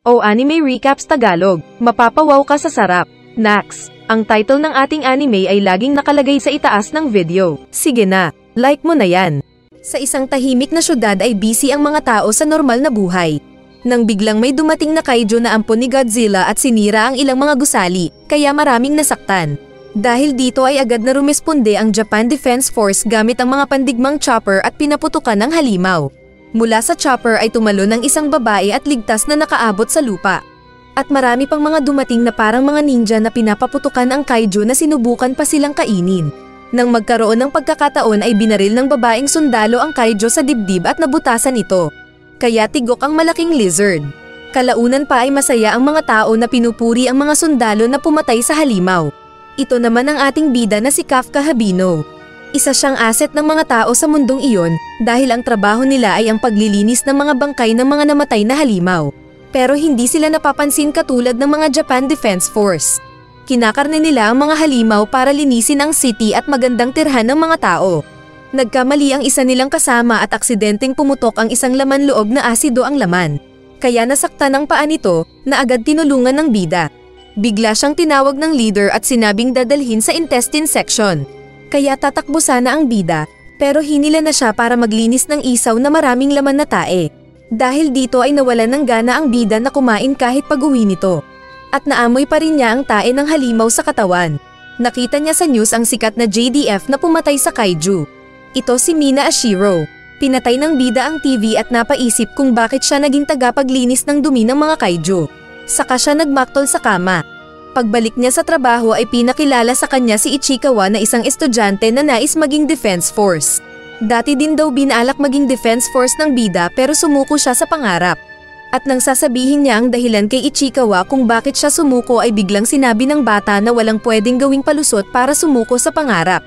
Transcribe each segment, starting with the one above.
O Anime Recaps Tagalog, mapapawaw ka sa sarap. Nax, ang title ng ating anime ay laging nakalagay sa itaas ng video. Sige na, like mo na yan. Sa isang tahimik na syudad ay busy ang mga tao sa normal na buhay. Nang biglang may dumating na kaiju na ampon ni Godzilla at sinira ang ilang mga gusali, kaya maraming nasaktan. Dahil dito ay agad na rumesponde ang Japan Defense Force gamit ang mga pandigmang chopper at pinaputukan ng halimaw. Mula sa chopper ay tumalon ang isang babae at ligtas na nakaabot sa lupa. At marami pang mga dumating na parang mga ninja na pinapaputukan ang kaiju na sinubukan pa silang kainin. Nang magkaroon ng pagkakataon ay binaril ng babaeng sundalo ang kaiju sa dibdib at nabutasan ito. Kaya tigok ang malaking lizard. Kalaunan pa ay masaya ang mga tao na pinupuri ang mga sundalo na pumatay sa halimaw. Ito naman ang ating bida na si Kafka Habino. Isa siyang asset ng mga tao sa mundong iyon dahil ang trabaho nila ay ang paglilinis ng mga bangkay ng mga namatay na halimaw. Pero hindi sila napapansin katulad ng mga Japan Defense Force. Kinakarne nila ang mga halimaw para linisin ang city at magandang tirhan ng mga tao. Nagkamali ang isa nilang kasama at aksidenteng pumutok ang isang laman loob na asido ang laman. Kaya nasaktan ang paa nito na agad tinulungan ng bida. Bigla siyang tinawag ng leader at sinabing dadalhin sa intestine section. Kaya tatakbo sana ang bida, pero hinila na siya para maglinis ng isaw na maraming laman na tae. Dahil dito ay nawalan ng gana ang bida na kumain kahit pag-uwi nito. At naamoy pa rin niya ang tae ng halimaw sa katawan. Nakita niya sa news ang sikat na JDF na pumatay sa kaiju. Ito si Mina Ashiro. Pinatay ng bida ang TV at napaisip kung bakit siya naging tagapaglinis ng dumi ng mga kaiju. Saka siya nagmaktol sa kama. Pagbalik niya sa trabaho ay pinakilala sa kanya si Ichikawa na isang estudyante na nais maging defense force. Dati din daw binalak maging defense force ng bida pero sumuko siya sa pangarap. At nang sasabihin niya ang dahilan kay Ichikawa kung bakit siya sumuko ay biglang sinabi ng bata na walang pwedeng gawing palusot para sumuko sa pangarap.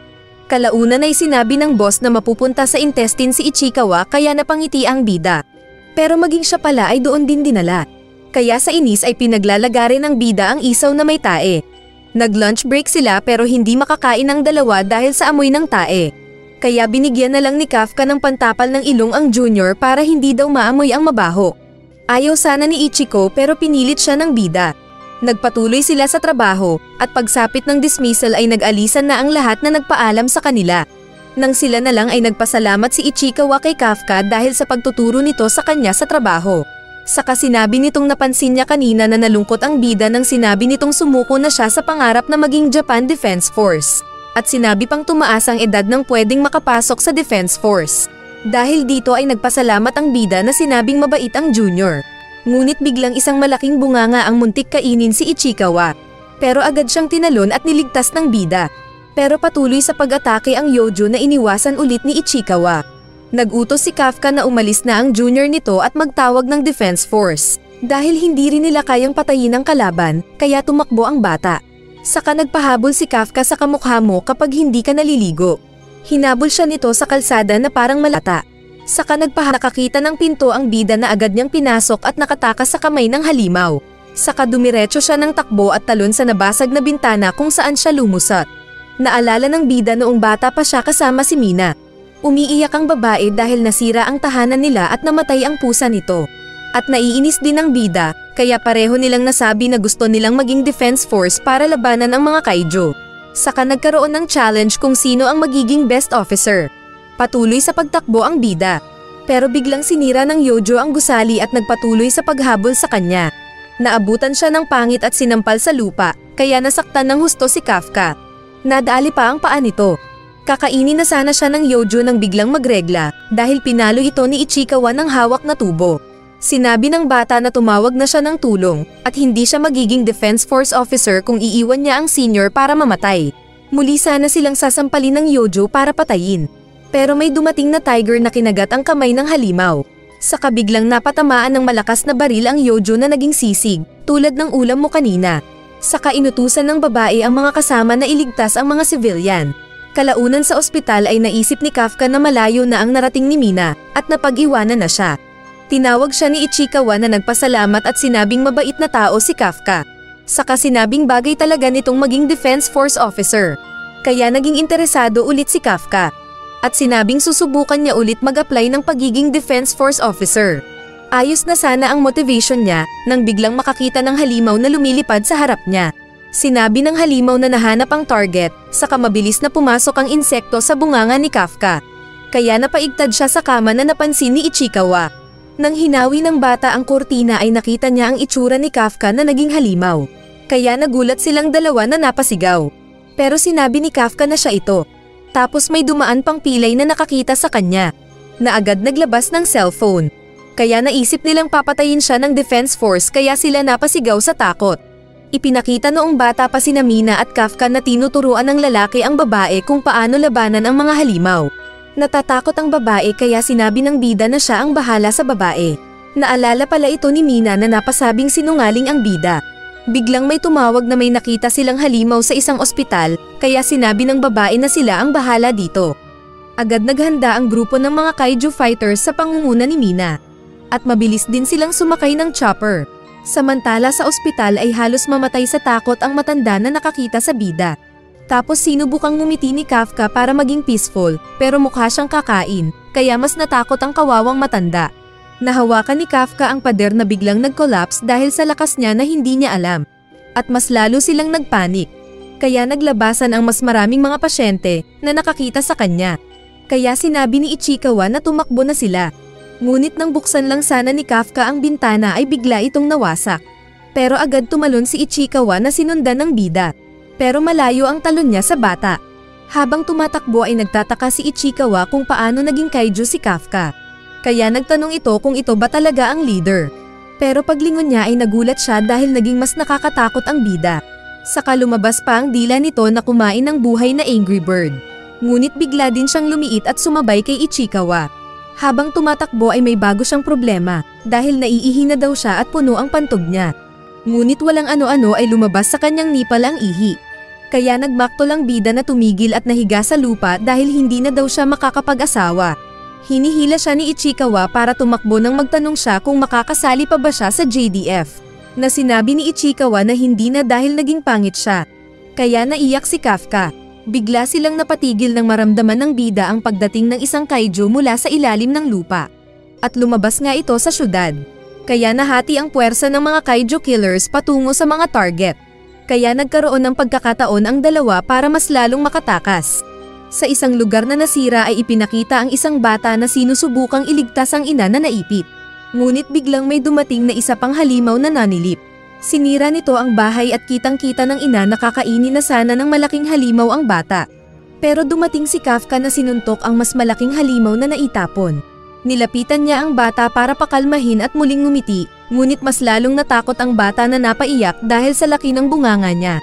Kalaunan ay sinabi ng boss na mapupunta sa intestine si Ichikawa kaya napangiti ang bida. Pero maging siya pala ay doon din dinala. Kaya sa inis ay pinaglalagarin ng bida ang isaw na may tae. Nag-lunch break sila pero hindi makakain ng dalawa dahil sa amoy ng tae. Kaya binigyan na lang ni Kafka ng pantapal ng ilong ang junior para hindi daw maamoy ang mabaho. Ayaw sana ni Ichiko pero pinilit siya ng bida. Nagpatuloy sila sa trabaho at pagsapit ng dismissal ay nag-alisan na ang lahat na nagpaalam sa kanila. Nang sila na lang ay nagpasalamat si Ichikawa kay Kafka dahil sa pagtuturo nito sa kanya sa trabaho. Saka sinabi nitong napansin niya kanina na nalungkot ang bida nang sinabi nitong sumuko na siya sa pangarap na maging Japan Defense Force. At sinabi pang tumaas ang edad ng pwedeng makapasok sa Defense Force. Dahil dito ay nagpasalamat ang bida na sinabing mabait ang junior. Ngunit biglang isang malaking bunganga ang muntik kainin si Ichikawa. Pero agad siyang tinalon at niligtas ng bida. Pero patuloy sa pag-atake ang Yojo na iniwasan ulit ni Ichikawa. Nagutos si Kafka na umalis na ang junior nito at magtawag ng Defense Force. Dahil hindi rin nila kayang patayin ang kalaban, kaya tumakbo ang bata. Saka nagpahabol si Kafka sa kamukha mo kapag hindi ka naliligo. Hinabol siya nito sa kalsada na parang malata. Saka nakakita ng pinto ang bida na agad niyang pinasok at nakatakas sa kamay ng halimaw. Saka dumiretso siya ng takbo at talon sa nabasag na bintana kung saan siya lumusot. Naalala ng bida noong bata pa siya kasama si Mina. Umiiyak ang babae dahil nasira ang tahanan nila at namatay ang pusa nito. At naiinis din ang bida, kaya pareho nilang nasabi na gusto nilang maging defense force para labanan ang mga kaiju. Saka nagkaroon ng challenge kung sino ang magiging best officer. Patuloy sa pagtakbo ang bida. Pero biglang sinira ng Yojo ang gusali at nagpatuloy sa paghabol sa kanya. Naabutan siya ng pangit at sinampal sa lupa, kaya nasaktan ng husto si Kafka. Nadali pa ang paa nito. Kakainin na sana siya ng Yojo nang biglang magregla dahil pinalo ito ni Ichikawa ng hawak na tubo. Sinabi ng bata na tumawag na siya ng tulong at hindi siya magiging defense force officer kung iiwan niya ang senior para mamatay. Muli sana silang sasampalin ng Yojo para patayin. Pero may dumating na tiger na kinagat ang kamay ng halimaw. Saka biglang napatamaan ng malakas na baril ang Yojo na naging sisig, tulad ng ulam mo kanina. Saka inutusan ng babae ang mga kasama na iligtas ang mga civilian. Kalaunan sa ospital ay naisip ni Kafka na malayo na ang narating ni Mina at napag-iwanan na siya. Tinawag siya ni Ichikawa na nagpasalamat at sinabing mabait na tao si Kafka. Saka sinabing bagay talaga nitong maging defense force officer. Kaya naging interesado ulit si Kafka. At sinabing susubukan niya ulit mag-apply ng pagiging defense force officer. Ayos na sana ang motivation niya nang biglang makakita ng halimaw na lumilipad sa harap niya. Sinabi ng halimaw na nahanap ang target, saka mabilis na pumasok ang insekto sa bunganga ni Kafka. Kaya napaigtad siya sa kama na napansin ni Ichikawa. Nang hinawi ng bata ang kurtina ay nakita niya ang itsura ni Kafka na naging halimaw. Kaya nagulat silang dalawa na napasigaw. Pero sinabi ni Kafka na siya ito. Tapos may dumaan pang pilay na nakakita sa kanya, na agad naglabas ng cellphone. Kaya naisip nilang papatayin siya ng defense force kaya sila napasigaw sa takot. Ipinakita noong bata pa sina Mina at Kafka na tinuturuan ng lalaki ang babae kung paano labanan ang mga halimaw. Natatakot ang babae kaya sinabi ng bida na siya ang bahala sa babae. Naalala pala ito ni Mina na napasabing sinungaling ang bida. Biglang may tumawag na may nakita silang halimaw sa isang ospital kaya sinabi ng babae na sila ang bahala dito. Agad naghanda ang grupo ng mga kaiju fighters sa pangunguna ni Mina. At mabilis din silang sumakay ng chopper. Samantala sa ospital ay halos mamatay sa takot ang matanda na nakakita sa bida. Tapos sinubukang ngumiti ni Kafka para maging peaceful, pero mukha siyang kakain, kaya mas natakot ang kawawang matanda. Nahawakan ni Kafka ang pader na biglang nag-collapse dahil sa lakas niya na hindi niya alam. At mas lalo silang nagpanik. Kaya naglabasan ang mas maraming mga pasyente na nakakita sa kanya. Kaya sinabi ni Ichikawa na tumakbo na sila. Ngunit nang buksan lang sana ni Kafka ang bintana ay bigla itong nawasak. Pero agad tumalon si Ichikawa na sinundan ng bida. Pero malayo ang talon niya sa bata. Habang tumatakbo ay nagtataka si Ichikawa kung paano naging kaiju si Kafka. Kaya nagtanong ito kung ito ba talaga ang leader. Pero paglingon niya ay nagulat siya dahil naging mas nakakatakot ang bida. Saka lumabas pa ang dila nito na kumain ng buhay na Angry Bird. Ngunit bigla din siyang lumiit at sumabay kay Ichikawa. Habang tumatakbo ay may bago siyang problema dahil naiihi na daw siya at puno ang pantog niya. Ngunit walang ano-ano ay lumabas sa kanyang nipal ang ihi. Kaya nagmakto lang bida na tumigil at nahiga sa lupa dahil hindi na daw siya makakapag-asawa. Hinihila siya ni Ichikawa para tumakbo nang magtanong siya kung makakasali pa ba siya sa JDF. Na sinabi ni Ichikawa na hindi na dahil naging pangit siya. Kaya naiyak si Kafka. Bigla silang napatigil nang maramdaman ng bida ang pagdating ng isang kaiju mula sa ilalim ng lupa. At lumabas nga ito sa syudad. Kaya nahati ang puwersa ng mga kaiju killers patungo sa mga target. Kaya nagkaroon ng pagkakataon ang dalawa para mas lalong makatakas. Sa isang lugar na nasira ay ipinakita ang isang bata na sinusubukang iligtas ang ina na naipit. Ngunit biglang may dumating na isa pang halimaw na nanilip. Sinira nito ang bahay at kitang-kita ng ina na kakainin na sana ng malaking halimaw ang bata. Pero dumating si Kafka na sinuntok ang mas malaking halimaw na naitapon. Nilapitan niya ang bata para pakalmahin at muling ngumiti, ngunit mas lalong natakot ang bata na napaiyak dahil sa laki ng bunganga niya.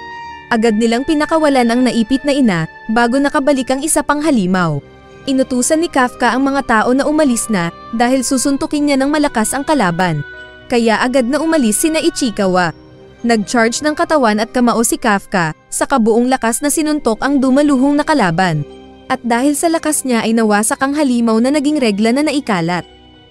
Agad nilang pinakawalan ang naipit na ina bago nakabalik ang isa pang halimaw. Inutusan ni Kafka ang mga tao na umalis na dahil susuntukin niya ng malakas ang kalaban. Kaya agad na umalis sina Ichikawa. Nag-charge ng katawan at kamao si Kafka sa kabuong lakas na sinuntok ang dumaluhong na kalaban. At dahil sa lakas niya ay nawasak ang halimaw na naging regla na naikalat.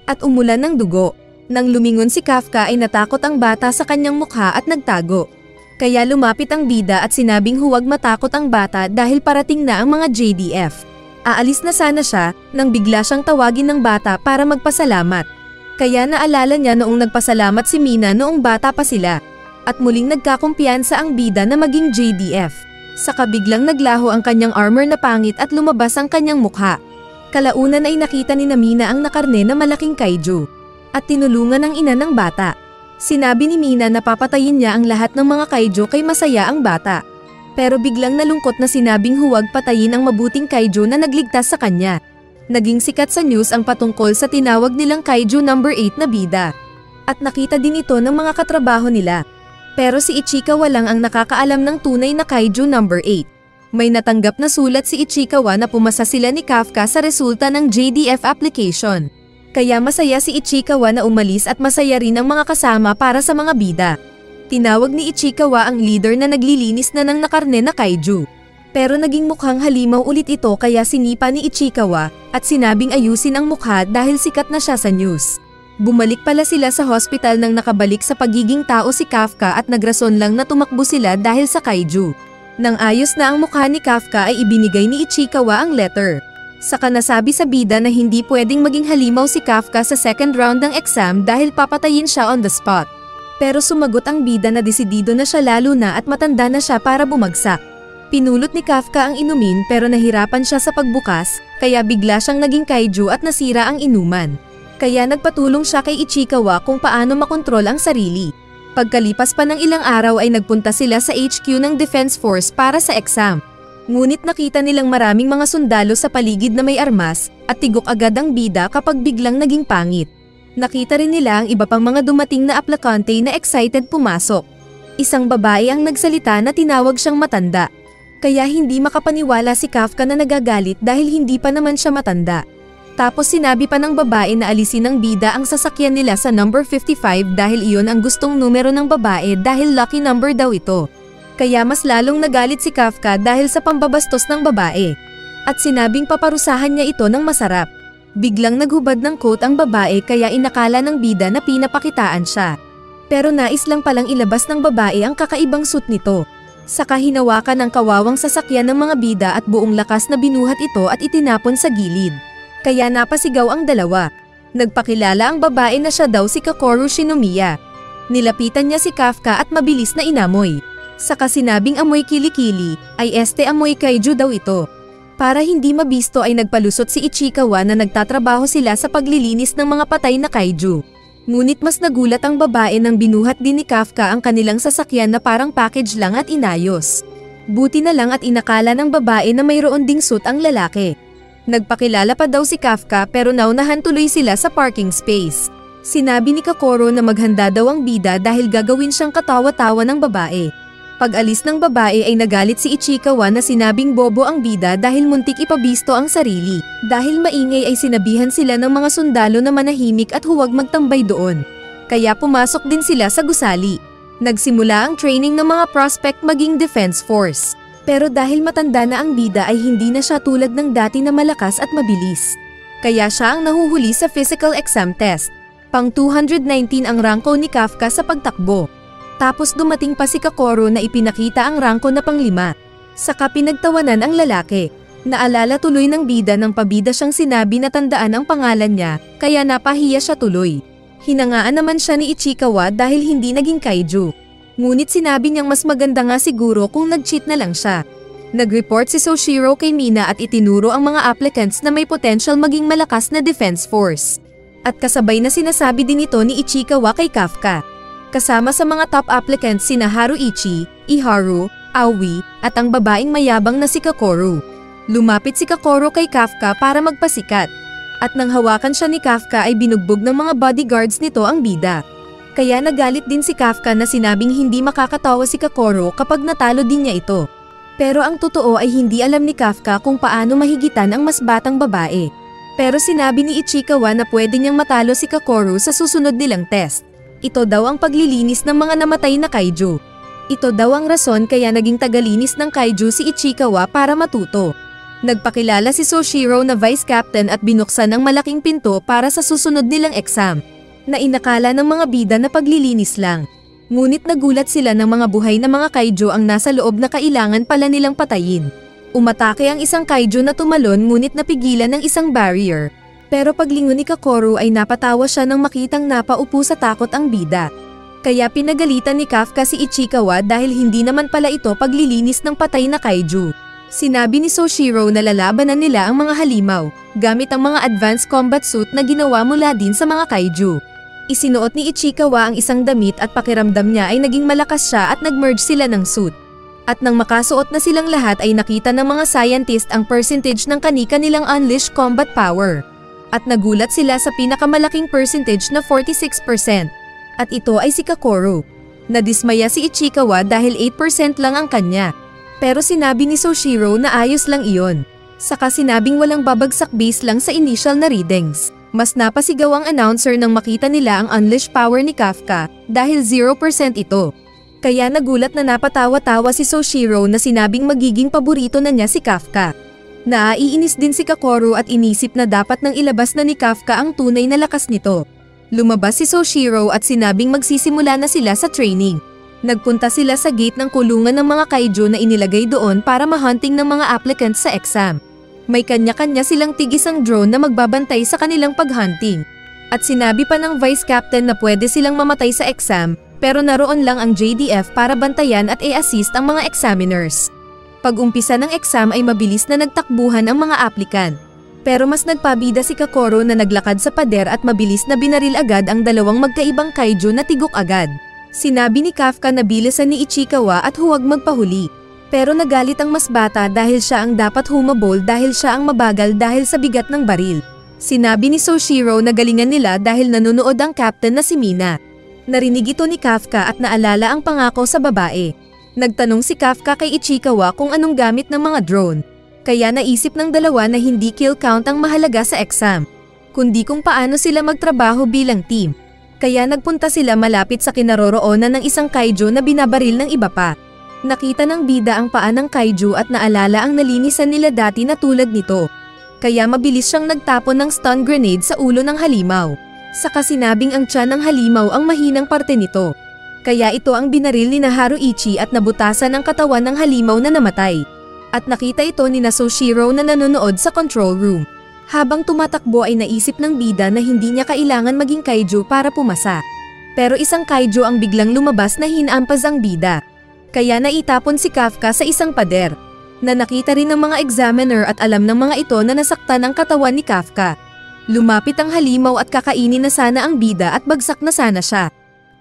At umulan ng dugo. Nang lumingon si Kafka ay natakot ang bata sa kanyang mukha at nagtago. Kaya lumapit ang bida at sinabing huwag matakot ang bata dahil parating na ang mga JDF. Aalis na sana siya nang bigla siyang tawagin ng bata para magpasalamat. Kaya naalala niya noong nagpasalamat si Mina noong bata pa sila. At muling nagkakumpiyansa ang bida na maging JDF. Saka biglang naglaho ang kanyang armor na pangit at lumabas ang kanyang mukha. Kalaunan ay nakita ni Mina ang nakarne na malaking kaiju. At tinulungan ang ina ng bata. Sinabi ni Mina na papatayin niya ang lahat ng mga kaiju kay masaya ang bata. Pero biglang nalungkot na sinabing huwag patayin ang mabuting kaiju na nagligtas sa kanya. Naging sikat sa news ang patungkol sa tinawag nilang Kaiju number 8 na bida. At nakita din ito ng mga katrabaho nila. Pero si Ichikawa lang ang nakakaalam ng tunay na Kaiju number 8. May natanggap na sulat si Ichikawa na pumasa sila ni Kafka sa resulta ng JDF application. Kaya masaya si Ichikawa na umalis at masaya rin ang mga kasama para sa mga bida. Tinawag ni Ichikawa ang leader na naglilinis na ng nakarne na kaiju. Pero naging mukhang halimaw ulit ito kaya sinipa ni Ichikawa at sinabing ayusin ang mukha dahil sikat na siya sa news. Bumalik pala sila sa hospital nang nakabalik sa pagiging tao si Kafka at nagrason lang na tumakbo sila dahil sa kaiju. Nang ayos na ang mukha ni Kafka ay ibinigay ni Ichikawa ang letter. Saka nasabi sa bida na hindi pwedeng maging halimaw si Kafka sa second round ng exam dahil papatayin siya on the spot. Pero sumagot ang bida na desidido na siya lalo na at matanda na siya para bumagsak. Pinulot ni Kafka ang inumin pero nahirapan siya sa pagbukas, kaya bigla siyang naging kaiju at nasira ang inuman. Kaya nagpatulong siya kay Ichikawa kung paano makontrol ang sarili. Pagkalipas pa ng ilang araw ay nagpunta sila sa HQ ng Defense Force para sa exam. Ngunit nakita nilang maraming mga sundalo sa paligid na may armas at tigok agad ang bida kapag biglang naging pangit. Nakita rin nila ang iba pang mga dumating na aplikante na excited pumasok. Isang babae ang nagsalita na tinawag siyang matanda. Kaya hindi makapaniwala si Kafka na nagagalit dahil hindi pa naman siya matanda. Tapos sinabi pa ng babae na alisin ng bida ang sasakyan nila sa number 55 dahil iyon ang gustong numero ng babae dahil lucky number daw ito. Kaya mas lalong nagalit si Kafka dahil sa pambabastos ng babae. At sinabing paparusahan niya ito ng masarap. Biglang naghubad ng coat ang babae kaya inakala ng bida na pinapakitaan siya. Pero nais lang palang ilabas ng babae ang kakaibang suit nito. Saka hinawakan ng kawawang sasakyan ng mga bida at buong lakas na binuhat ito at itinapon sa gilid. Kaya napasigaw ang dalawa. Nagpakilala ang babae na siya daw si Kakoru Shinomiya. Nilapitan niya si Kafka at mabilis na inamoy. Saka sinabing amoy kilikili, ay amoy kaiju daw ito. Para hindi mabisto ay nagpalusot si Ichikawa na nagtatrabaho sila sa paglilinis ng mga patay na kaiju. Ngunit mas nagulat ang babae nang binuhat din ni Kafka ang kanilang sasakyan na parang package lang at inayos. Buti na lang at inakala ng babae na mayroon ding suit ang lalaki. Nagpakilala pa daw si Kafka pero naunahan tuloy sila sa parking space. Sinabi ni Kokoro na maghanda daw ang bida dahil gagawin siyang katawa-tawa ng babae. Pag-alis ng babae ay nagalit si Ichikawa na sinabing bobo ang bida dahil muntik ipabisto ang sarili. Dahil maingay ay sinabihan sila ng mga sundalo na manahimik at huwag magtambay doon. Kaya pumasok din sila sa gusali. Nagsimula ang training ng mga prospect maging defense force. Pero dahil matanda na ang bida ay hindi na siya tulad ng dati na malakas at mabilis. Kaya siya ang nahuhuli sa physical exam test. Pang 219 ang rangko ni Kafka sa pagtakbo. Tapos dumating pa si Kokoro na ipinakita ang rangko na pang 5. Saka pinagtawanan ang lalaki. Naalala tuloy ng bida nang pabida siyang sinabi na tandaan ang pangalan niya, kaya napahiya siya tuloy. Hinangaan naman siya ni Ichikawa dahil hindi naging kaiju. Ngunit sinabi niyang mas maganda nga siguro kung nag-cheat na lang siya. Nag-report si Soshiro kay Mina at itinuro ang mga applicants na may potential maging malakas na defense force. At kasabay na sinasabi din ito ni Ichikawa kay Kafka. Kasama sa mga top applicants sina Haruichi, Iharu, Aoi, at ang babaeng mayabang na si Kokoro. Lumapit si Kokoro kay Kafka para magpasikat. At nang hawakan siya ni Kafka ay binugbog ng mga bodyguards nito ang bida. Kaya nagalit din si Kafka na sinabing hindi makakatawa si Kokoro kapag natalo din niya ito. Pero ang totoo ay hindi alam ni Kafka kung paano mahigitan ang mas batang babae. Pero sinabi ni Ichikawa na pwede niyang matalo si Kokoro sa susunod nilang test. Ito daw ang paglilinis ng mga namatay na kaiju. Ito daw ang rason kaya naging tagalinis ng kaiju si Ichikawa para matuto. Nagpakilala si Soshiro na vice captain at binuksan ang malaking pinto para sa susunod nilang exam. Na inakala ng mga bida na paglilinis lang. Ngunit nagulat sila ng mga buhay na mga kaiju ang nasa loob na kailangan pala nilang patayin. Umatake ang isang kaiju na tumalon ngunit napigilan ng isang barrier. Pero paglingon ni Kokoro ay napatawa siya nang makitang napaupo sa takot ang bida. Kaya pinagalitan ni Kafka si Ichikawa dahil hindi naman pala ito paglilinis ng patay na kaiju. Sinabi ni Soshiro na lalabanan nila ang mga halimaw, gamit ang mga advanced combat suit na ginawa mula din sa mga kaiju. Isinuot ni Ichikawa ang isang damit at pakiramdam niya ay naging malakas siya at nag-merge sila ng suit. At nang makasuot na silang lahat ay nakita ng mga scientist ang percentage ng kani-kanilang unleashed combat power. At nagulat sila sa pinakamalaking percentage na 46%. At ito ay si Kokoro. Nadismaya si Ichikawa dahil 8% lang ang kanya. Pero sinabi ni Soshiro na ayos lang iyon. Saka sinabing walang babagsak base lang sa initial na readings. Mas napasigaw ang announcer nang makita nila ang unleashed power ni Kafka dahil 0% ito. Kaya nagulat na napatawa-tawa si Soshiro na sinabing magiging paborito na niya si Kafka. Naiinis din si Kokoro at inisip na dapat nang ilabas na ni Kafka ang tunay na lakas nito. Lumabas si Soshiro at sinabing magsisimula na sila sa training. Nagpunta sila sa gate ng kulungan ng mga kaiju na inilagay doon para ma-hunting ng mga applicants sa exam. May kanya-kanya silang tig-isang drone na magbabantay sa kanilang paghunting. At sinabi pa ng Vice Captain na pwede silang mamatay sa exam, pero naroon lang ang JDF para bantayan at i-assist ang mga examiners. Pag-umpisa ng exam ay mabilis na nagtakbuhan ang mga applicant. Pero mas nagpabida si Kokoro na naglakad sa pader at mabilis na binaril agad ang dalawang magkaibang kaiju na tigok agad. Sinabi ni Kafka na bilisan ni Ichikawa at huwag magpahuli. Pero nagalit ang mas bata dahil siya ang dapat humabol dahil siya ang mabagal dahil sa bigat ng baril. Sinabi ni Soshiro na galingan nila dahil nanonood ang captain na si Mina. Narinig ito ni Kafka at naalala ang pangako sa babae. Nagtanong si Kafka kay Ichikawa kung anong gamit ng mga drone. Kaya naisip ng dalawa na hindi kill count ang mahalaga sa exam, kundi kung paano sila magtrabaho bilang team. Kaya nagpunta sila malapit sa kinaroroonan ng isang kaiju na binabaril ng iba pa. Nakita ng bida ang paa ng kaiju at naalala ang nalinisan nila dati na tulad nito. Kaya mabilis siyang nagtapon ng stun grenade sa ulo ng halimaw. Saka sinabing ang tiyan ng halimaw ang mahinang parte nito. Kaya ito ang binaril ni Haruichi at nabutasan ang katawan ng halimaw na namatay. At nakita ito ni Soshiro na nanonood sa control room. Habang tumatakbo ay naisip ng bida na hindi niya kailangan maging kaiju para pumasa. Pero isang kaiju ang biglang lumabas na hinampas ang bida. Kaya naitapon si Kafka sa isang pader. Na nakita rin ng mga examiner at alam ng mga ito na nasaktan ang katawan ni Kafka. Lumapit ang halimaw at kakainin na sana ang bida at bagsak na sana siya.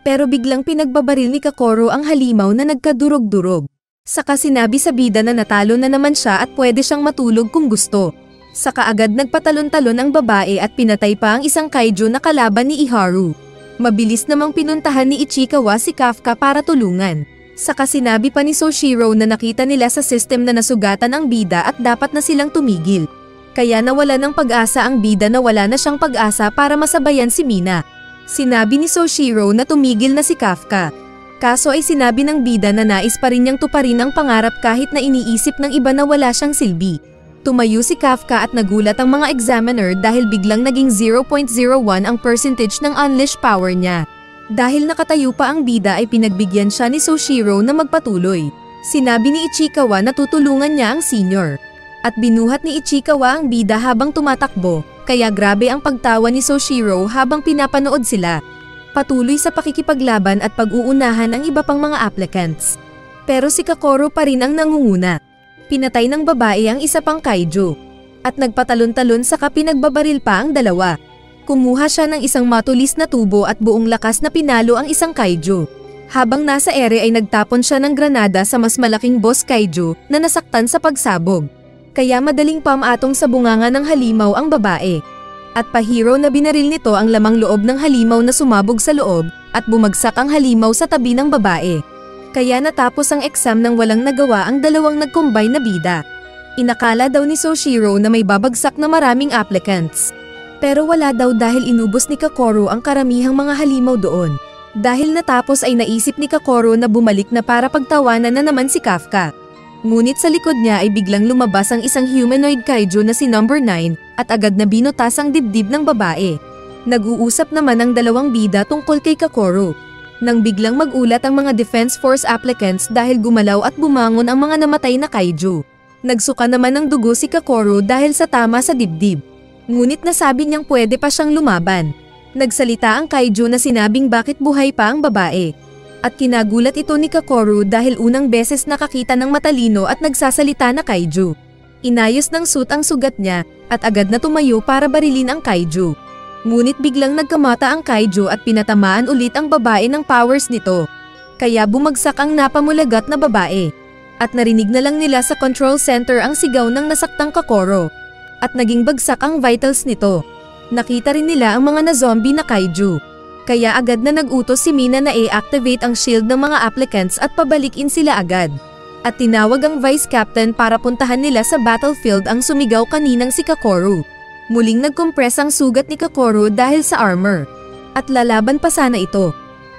Pero biglang pinagbabaril ni Kokoro ang halimaw na nagkadurog-durog. Saka sinabi sa bida na natalo na naman siya at pwede siyang matulog kung gusto. Saka agad nagpatalon-talon ang babae at pinatay pa ang isang kaiju na kalaban ni Iharu. Mabilis namang pinuntahan ni Ichikawa si Kafka para tulungan. Saka sinabi pa ni Soshiro na nakita nila sa system na nasugatan ang bida at dapat na silang tumigil. Kaya nawala ng pag-asa ang bida na wala na siyang pag-asa para masabayan si Mina. Sinabi ni Soshiro na tumigil na si Kafka. Kaso ay sinabi ng bida na nais pa rin niyang tuparin ang pangarap kahit na iniisip ng iba na wala siyang silbi. Tumayo si Kafka at nagulat ang mga examiner dahil biglang naging 0.01 ang percentage ng unleashed power niya. Dahil nakatayo pa ang bida ay pinagbigyan siya ni Soshiro na magpatuloy. Sinabi ni Ichikawa na tutulungan niya ang senior. At binuhat ni Ichikawa ang bida habang tumatakbo, kaya grabe ang pagtawa ni Soshiro habang pinapanood sila. Patuloy sa pakikipaglaban at pag-uunahan ang iba pang mga applicants. Pero si Kokoro pa rin ang nangunguna. Pinatay ng babae ang isa pang kaiju. At nagpatalon-talon saka pinagbabaril pa ang dalawa. Kumuha siya ng isang matulis na tubo at buong lakas na pinalo ang isang kaiju. Habang nasa ere ay nagtapon siya ng granada sa mas malaking boss kaiju na nasaktan sa pagsabog. Kaya madaling pamatong sa bunganga ng halimaw ang babae. At pahiro na binaril nito ang lamang loob ng halimaw na sumabog sa loob at bumagsak ang halimaw sa tabi ng babae. Kaya natapos ang exam nang walang nagawa ang dalawang nag-combine na bida. Inakala daw ni Soshiro na may babagsak na maraming applicants. Pero wala daw dahil inubos ni Kokoro ang karamihang mga halimaw doon. Dahil natapos ay naisip ni Kokoro na bumalik na para pagtawanan na naman si Kafka. Ngunit sa likod niya ay biglang lumabas ang isang humanoid kaiju na si number 9 at agad na binutas ang dibdib ng babae. Nag-uusap naman ang dalawang bida tungkol kay Kokoro. Nang biglang magulat ang mga Defense Force applicants dahil gumalaw at bumangon ang mga namatay na kaiju. Nagsuka naman ng dugo si Kokoro dahil sa tama sa dibdib. Ngunit nasabi niyang pwede pa siyang lumaban. Nagsalita ang kaiju na sinabing bakit buhay pa ang babae. At kinagulat ito ni Kokoro dahil unang beses nakakita ng matalino at nagsasalita na kaiju. Inayos ng suit ang sugat niya at agad na tumayo para barilin ang kaiju. Ngunit biglang nagkamata ang kaiju at pinatamaan ulit ang babae ng powers nito. Kaya bumagsak ang napamulagat na babae. At narinig na lang nila sa control center ang sigaw ng nasaktang Kokoro. At naging bagsak ang vitals nito. Nakita rin nila ang mga na-zombie na kaiju. Kaya agad na nag-utos si Mina na i-activate ang shield ng mga applicants at pabalikin sila agad. At tinawag ang Vice Captain para puntahan nila sa battlefield ang sumigaw kaninang si Kokoro. Muling nag-compress ang sugat ni Kokoro dahil sa armor. At lalaban pa sana ito.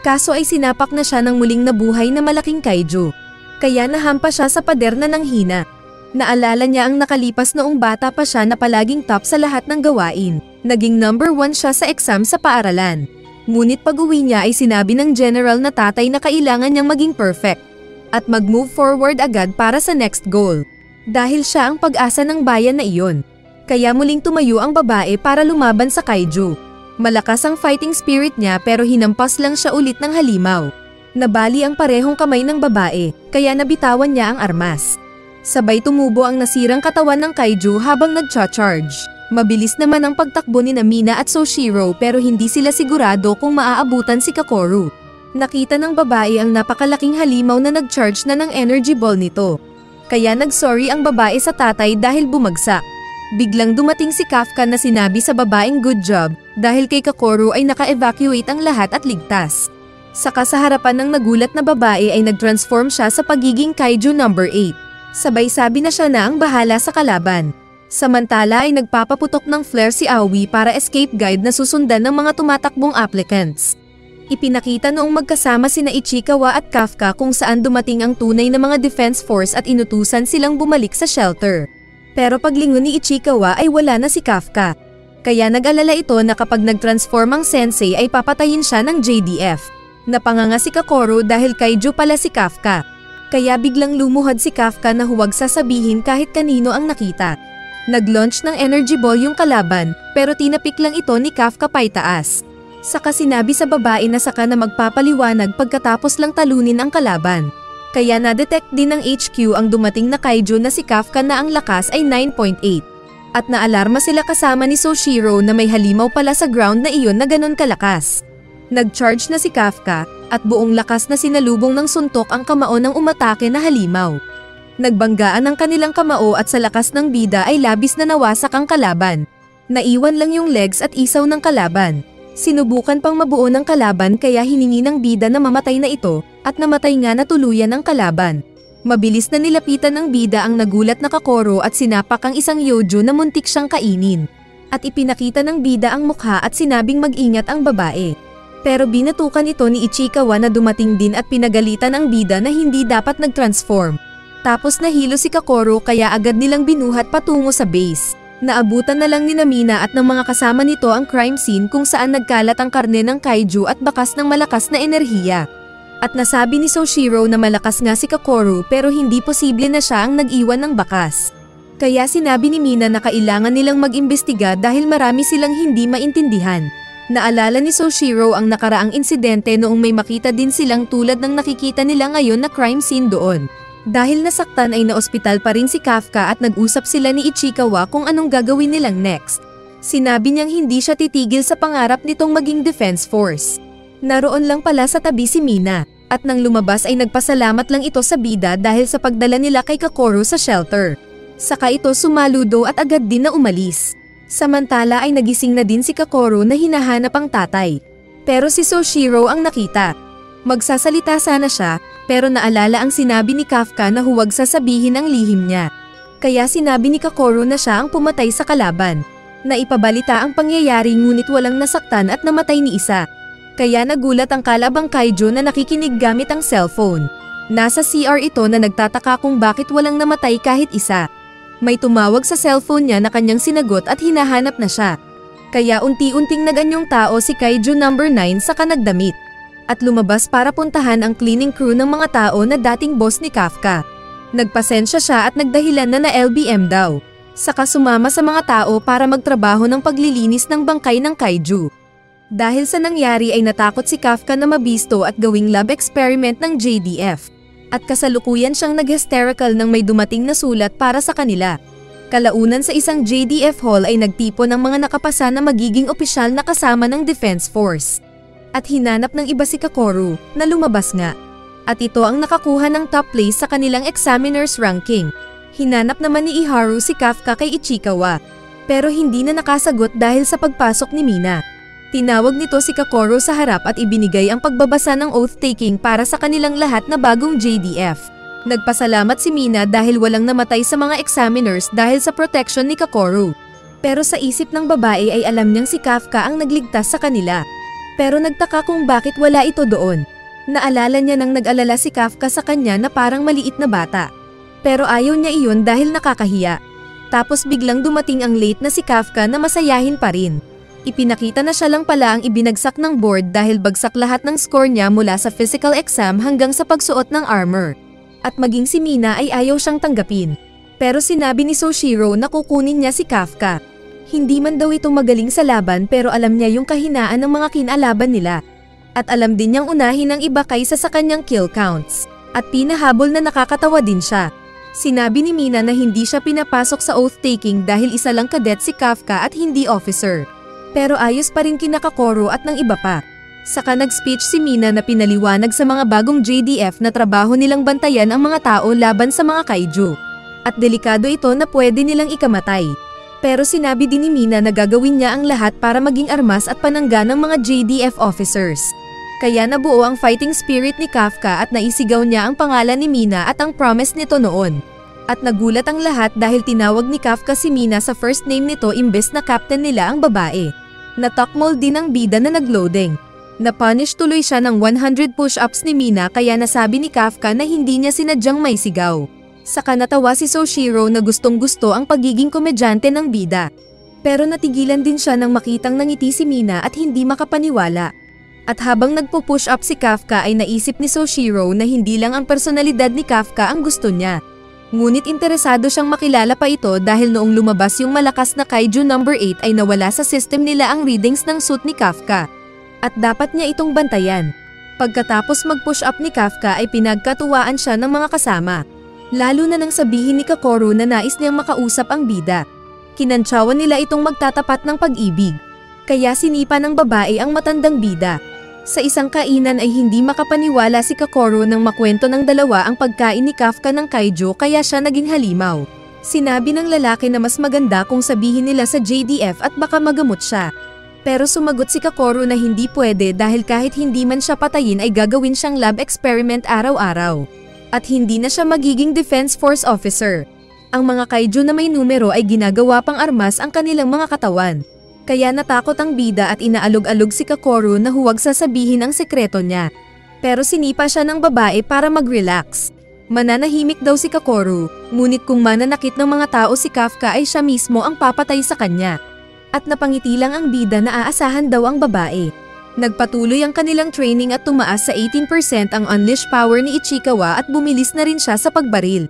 Kaso ay sinapak na siya ng muling nabuhay na malaking kaiju. Kaya nahampa siya sa pader na nanghina. Naalala niya ang nakalipas noong bata pa siya na palaging top sa lahat ng gawain. Naging number 1 siya sa exam sa paaralan. Ngunit pag-uwi niya ay sinabi ng general na tatay na kailangan niyang maging perfect at mag-move forward agad para sa next goal. dahil siya ang pag-asa ng bayan na iyon. Kaya muling tumayo ang babae para lumaban sa kaiju. Malakas ang fighting spirit niya pero hinampas lang siya ulit ng halimaw. Nabali ang parehong kamay ng babae, kaya nabitawan niya ang armas. Sabay tumubo ang nasirang katawan ng kaiju habang nagcha-charge. Mabilis naman ang pagtakbo ni Mina at Soshiro pero hindi sila sigurado kung maaabutan si Kakoru. Nakita ng babae ang napakalaking halimaw na nag-charge na ng energy ball nito. Kaya nag-sorry ang babae sa tatay dahil bumagsak. Biglang dumating si Kafka na sinabi sa babaeng good job dahil kay Kakoru ay naka-evacuate ang lahat at ligtas. Saka sa harapan ng nagulat na babae ay nag-transform siya sa pagiging kaiju number 8. Sabay sabi na siya na ang bahala sa kalaban. Samantala ay nagpapaputok ng flare si Aoi para escape guide na susundan ng mga tumatakbong applicants. Ipinakita noong magkasama sina Ichikawa at Kafka kung saan dumating ang tunay na mga defense force at inutusan silang bumalik sa shelter. Pero paglingon ni Ichikawa ay wala na si Kafka. Kaya nag-alala ito na kapag nag-transform ang sensei ay papatayin siya ng JDF. Napanganga si Kakoru dahil kaiju pala si Kafka. Kaya biglang lumuhad si Kafka na huwag sasabihin kahit kanino ang nakita. Nag-launch ng energy ball yung kalaban pero tinapik lang ito ni Kafka paitaas. Saka sinabi sa babae na saka na magpapaliwanag pagkatapos lang talunin ang kalaban. Kaya na-detect din ng HQ ang dumating na kaiju na si Kafka na ang lakas ay 9.8. At naalarma sila kasama ni Soshiro na may halimaw pala sa ground na iyon na ganon kalakas. Nag-charge na si Kafka at buong lakas na sinalubong ng suntok ang kamao ng umatake na halimaw. Nagbanggaan ang kanilang kamao at sa lakas ng bida ay labis na nawasak ang kalaban. Naiwan lang yung legs at isaw ng kalaban. Sinubukan pang mabuo ng kalaban kaya hiningi ng bida na mamatay na ito at namatay nga na tuluyan ang kalaban. Mabilis na nilapitan ng bida ang nagulat na Kakoru at sinapak ang isang yojo na muntik siyang kainin. At ipinakita ng bida ang mukha at sinabing mag-ingat ang babae. Pero binatukan ito ni Ichikawa na dumating din at pinagalitan ang bida na hindi dapat nag-transform. Tapos nahilo si Kakoru kaya agad nilang binuhat patungo sa base. Naabutan na lang ni Mina at ng mga kasama nito ang crime scene kung saan nagkalat ang karne ng kaiju at bakas ng malakas na enerhiya. At nasabi ni Soshiro na malakas nga si Kakoru pero hindi posible na siya ang nag-iwan ng bakas. Kaya sinabi ni Mina na kailangan nilang mag-imbestiga dahil marami silang hindi maintindihan. Naalala ni Soshiro ang nakaraang insidente noong may makita din silang tulad ng nakikita nila ngayon na crime scene doon. Dahil nasaktan ay naospital pa rin si Kafka at nag-usap sila ni Ichikawa kung anong gagawin nilang next. Sinabi niyang hindi siya titigil sa pangarap nitong maging defense force. Naroon lang pala sa tabi si Mina, at nang lumabas ay nagpasalamat lang ito sa bida dahil sa pagdala nila kay Kakoru sa shelter. Saka ito sumaludo at agad din na umalis. Samantala ay nagising na din si Kakoru na hinahanap ang tatay. Pero si Soshiro ang nakita. Magsasalita sana siya, pero naalala ang sinabi ni Kafka na huwag sasabihin ang lihim niya. Kaya sinabi ni Kakoru na siya ang pumatay sa kalaban. Naipabalita ang pangyayari ngunit walang nasaktan at namatay ni isa. Kaya nagulat ang kalabang kaiju na nakikinig gamit ang cellphone. Nasa CR ito na nagtataka kung bakit walang namatay kahit isa. May tumawag sa cellphone niya na kanyang sinagot at hinahanap na siya. Kaya unti-unting naganyong tao si kaiju number 9 saka nagdamit. At lumabas para puntahan ang cleaning crew ng mga tao na dating boss ni Kafka. Nagpasensya siya at nagdahilan na LBM daw. Saka sumama sa mga tao para magtrabaho ng paglilinis ng bangkay ng kaiju. Dahil sa nangyari ay natakot si Kafka na mabisto at gawing lab experiment ng JDF. At kasalukuyan siyang nag-hysterical nang may dumating na sulat para sa kanila. Kalaunan sa isang JDF hall ay nagtipon ng mga nakapasa na magiging opisyal na kasama ng Defense Force. At hinanap ng iba si Kakoru, na lumabas nga. At ito ang nakakuha ng top place sa kanilang examiner's ranking. Hinanap naman ni Iharu si Kafka kay Ichikawa. Pero hindi na nakasagot dahil sa pagpasok ni Mina. Tinawag nito si Kakoru sa harap at ibinigay ang pagbabasa ng oath-taking para sa kanilang lahat na bagong JDF. Nagpasalamat si Mina dahil walang namatay sa mga examiners dahil sa protection ni Kakoru. Pero sa isip ng babae ay alam niyang si Kafka ang nagligtas sa kanila. Pero nagtaka kung bakit wala ito doon. Naalala niya nang nag-alala si Kafka sa kanya na parang maliit na bata. Pero ayaw niya iyon dahil nakakahiya. Tapos biglang dumating ang late na si Kafka na masayahin pa rin. Ipinakita na siya lang pala ang ibinagsak ng board dahil bagsak lahat ng score niya mula sa physical exam hanggang sa pagsuot ng armor. At maging si Mina ay ayaw siyang tanggapin. Pero sinabi ni Soshiro na kukunin niya si Kafka. Hindi man daw ito magaling sa laban pero alam niya yung kahinaan ng mga kinalaban nila. At alam din niyang unahin ang iba kaysa sa kanyang kill counts. At pinahabol na nakakatawa din siya. Sinabi ni Mina na hindi siya pinapasok sa oath-taking dahil isa lang cadet si Kafka at hindi officer. Pero ayos pa rin kina Kokoro at ng iba pa. Saka nag-speech si Mina na pinaliwanag sa mga bagong JDF na trabaho nilang bantayan ang mga tao laban sa mga kaiju. At delikado ito na pwede nilang ikamatay. Pero sinabi din ni Mina na gagawin niya ang lahat para maging armas at panangga ng mga JDF officers. Kaya nabuo ang fighting spirit ni Kafka at naisigaw niya ang pangalan ni Mina at ang promise nito noon. At nagulat ang lahat dahil tinawag ni Kafka si Mina sa first name nito imbes na captain nila ang babae. Natakmol din ang bida na nagloading. Napunish tuloy siya ng 100 push-ups ni Mina kaya nasabi ni Kafka na hindi niya sinadyang may sigaw. Saka natawa si Soshiro na gustong-gusto ang pagiging komedyante ng bida. Pero natigilan din siya nang makitang nangiti si Mina at hindi makapaniwala. At habang nagpo-push up si Kafka ay naisip ni Soshiro na hindi lang ang personalidad ni Kafka ang gusto niya. Ngunit interesado siyang makilala pa ito dahil noong lumabas yung malakas na Kaiju number 8 ay nawala sa system nila ang readings ng suit ni Kafka. At dapat niya itong bantayan. Pagkatapos mag-push up ni Kafka ay pinagkatuwaan siya ng mga kasama. Lalo na nang sabihin ni Kokoro na nais niyang makausap ang bida. Kinantsawan nila itong magtatapat ng pag-ibig. Kaya sinipa ng babae ang matandang bida. Sa isang kainan ay hindi makapaniwala si Kokoro nang makwento ng dalawa ang pagkain ni Kafka ng kaiju kaya siya naging halimaw. Sinabi ng lalaki na mas maganda kung sabihin nila sa JDF at baka magamot siya. Pero sumagot si Kokoro na hindi pwede dahil kahit hindi man siya patayin ay gagawin siyang lab experiment araw-araw. At hindi na siya magiging Defense Force Officer. Ang mga kaiju na may numero ay ginagawa pang armas ang kanilang mga katawan. Kaya natakot ang bida at inaalog-alog si Kokoro na huwag sasabihin ang sekreto niya. Pero sinipa siya ng babae para mag-relax. Mananahimik daw si Kokoro, ngunit kung mananakit ng mga tao si Kafka ay siya mismo ang papatay sa kanya. At napangiti lang ang bida na aasahan daw ang babae. Nagpatuloy ang kanilang training at tumaas sa 18% ang unleashed power ni Ichikawa at bumilis na rin siya sa pagbaril.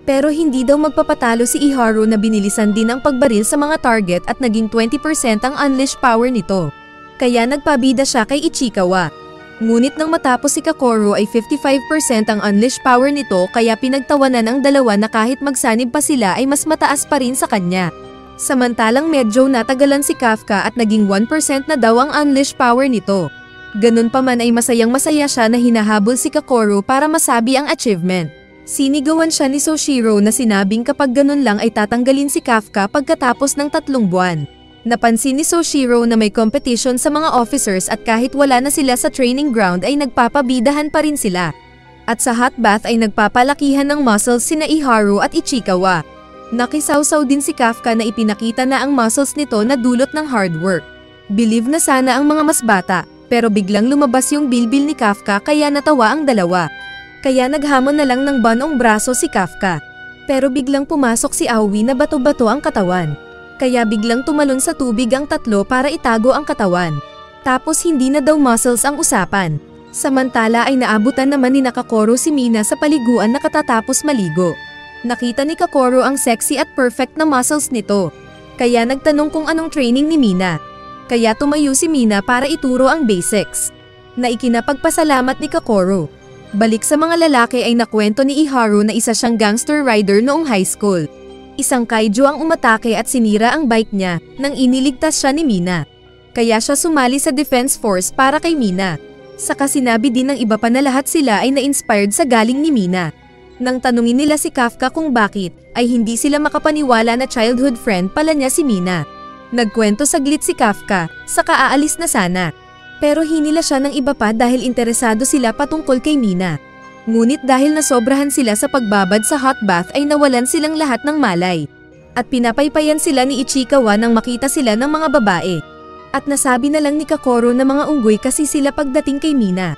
Pero hindi daw magpapatalo si Iharu na binilisan din ang pagbaril sa mga target at naging 20% ang unleashed power nito. Kaya nagpabida siya kay Ichikawa. Ngunit nang matapos si Kokoro ay 55% ang unleashed power nito kaya pinagtawanan ang dalawa na kahit magsanib pa sila ay mas mataas pa rin sa kanya. Samantalang medyo natagalan si Kafka at naging 1% na daw ang unleashed power nito. Ganun pa man ay masayang-masaya siya na hinahabol si Kokoro para masabi ang achievement. Sinigawan siya ni Soshiro na sinabing kapag ganun lang ay tatanggalin si Kafka pagkatapos ng 3 buwan. Napansin ni Soshiro na may competition sa mga officers at kahit wala na sila sa training ground ay nagpapabidahan pa rin sila. At sa hot bath ay nagpapalakihan ng muscles sina Iharu at Ichikawa. Nakisawsaw din si Kafka na ipinakita na ang muscles nito na dulot ng hard work. Believe na sana ang mga mas bata, pero biglang lumabas yung bilbil ni Kafka kaya natawa ang dalawa. Kaya naghamon na lang ng banong braso si Kafka. Pero biglang pumasok si Aoi na bato-bato ang katawan. Kaya biglang tumalon sa tubig ang tatlo para itago ang katawan. Tapos hindi na daw muscles ang usapan. Samantala ay naabutan naman ni Kokoro si Mina sa paliguan na katatapos maligo. Nakita ni Kokoro ang sexy at perfect na muscles nito. Kaya nagtanong kung anong training ni Mina. Kaya tumayo si Mina para ituro ang basics. Na ikinapagpasalamat ni Kokoro. Balik sa mga lalaki ay nakwento ni Iharu na isa siyang gangster rider noong high school. Isang kaiju ang umatake at sinira ang bike niya nang iniligtas siya ni Mina. Kaya siya sumali sa Defense Force para kay Mina. Saka sinabi din ng iba pa na lahat sila ay na-inspired sa galing ni Mina. Nang tanungin nila si Kafka kung bakit, ay hindi sila makapaniwala na childhood friend pala niya si Mina. Nagkwento saglit si Kafka, saka aalis na sana. Pero hinila siya ng iba pa dahil interesado sila patungkol kay Mina. Ngunit dahil nasobrahan sila sa pagbabad sa hot bath ay nawalan silang lahat ng malay. At pinapaypayan sila ni Ichikawa nang makita sila ng mga babae. At nasabi na lang ni Kokoro na mga unggoy kasi sila pagdating kay Mina.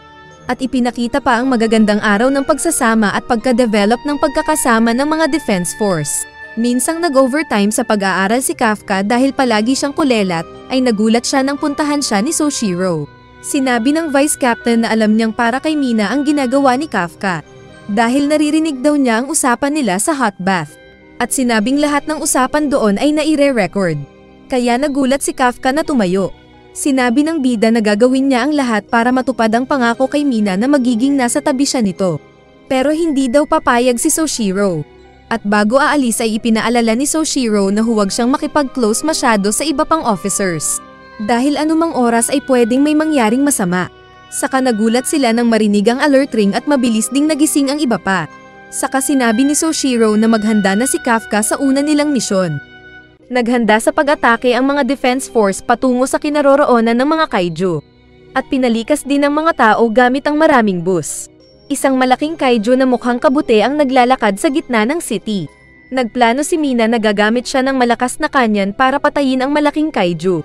At ipinakita pa ang magagandang araw ng pagsasama at pagka-develop ng pagkakasama ng mga Defense Force. Minsang nag-overtime sa pag-aaral si Kafka dahil palagi siyang kulelat, ay nagulat siya nang puntahan siya ni Soshiro. Sinabi ng Vice Captain na alam niyang para kay Mina ang ginagawa ni Kafka. Dahil naririnig daw niya ang usapan nila sa hot bath. At sinabing lahat ng usapan doon ay naire-record. Kaya nagulat si Kafka na tumayo. Sinabi ng bida na gagawin niya ang lahat para matupad ang pangako kay Mina na magiging nasa tabi siya nito. Pero hindi daw papayag si Soshiro. At bago aalis ay ipinaalala ni Soshiro na huwag siyang makipag-close masyado sa iba pang officers. Dahil anumang oras ay pwedeng may mangyaring masama. Saka nagulat sila nang marinig ang alert ring at mabilis ding nagising ang iba pa. Saka sinabi ni Soshiro na maghanda na si Kafka sa una nilang misyon. Naghanda sa pag-atake ang mga defense force patungo sa kinaroroonan ng mga kaiju. At pinalikas din ng mga tao gamit ang maraming bus. Isang malaking kaiju na mukhang kabute ang naglalakad sa gitna ng city. Nagplano si Mina na gagamit siya ng malakas na kanyan para patayin ang malaking kaiju.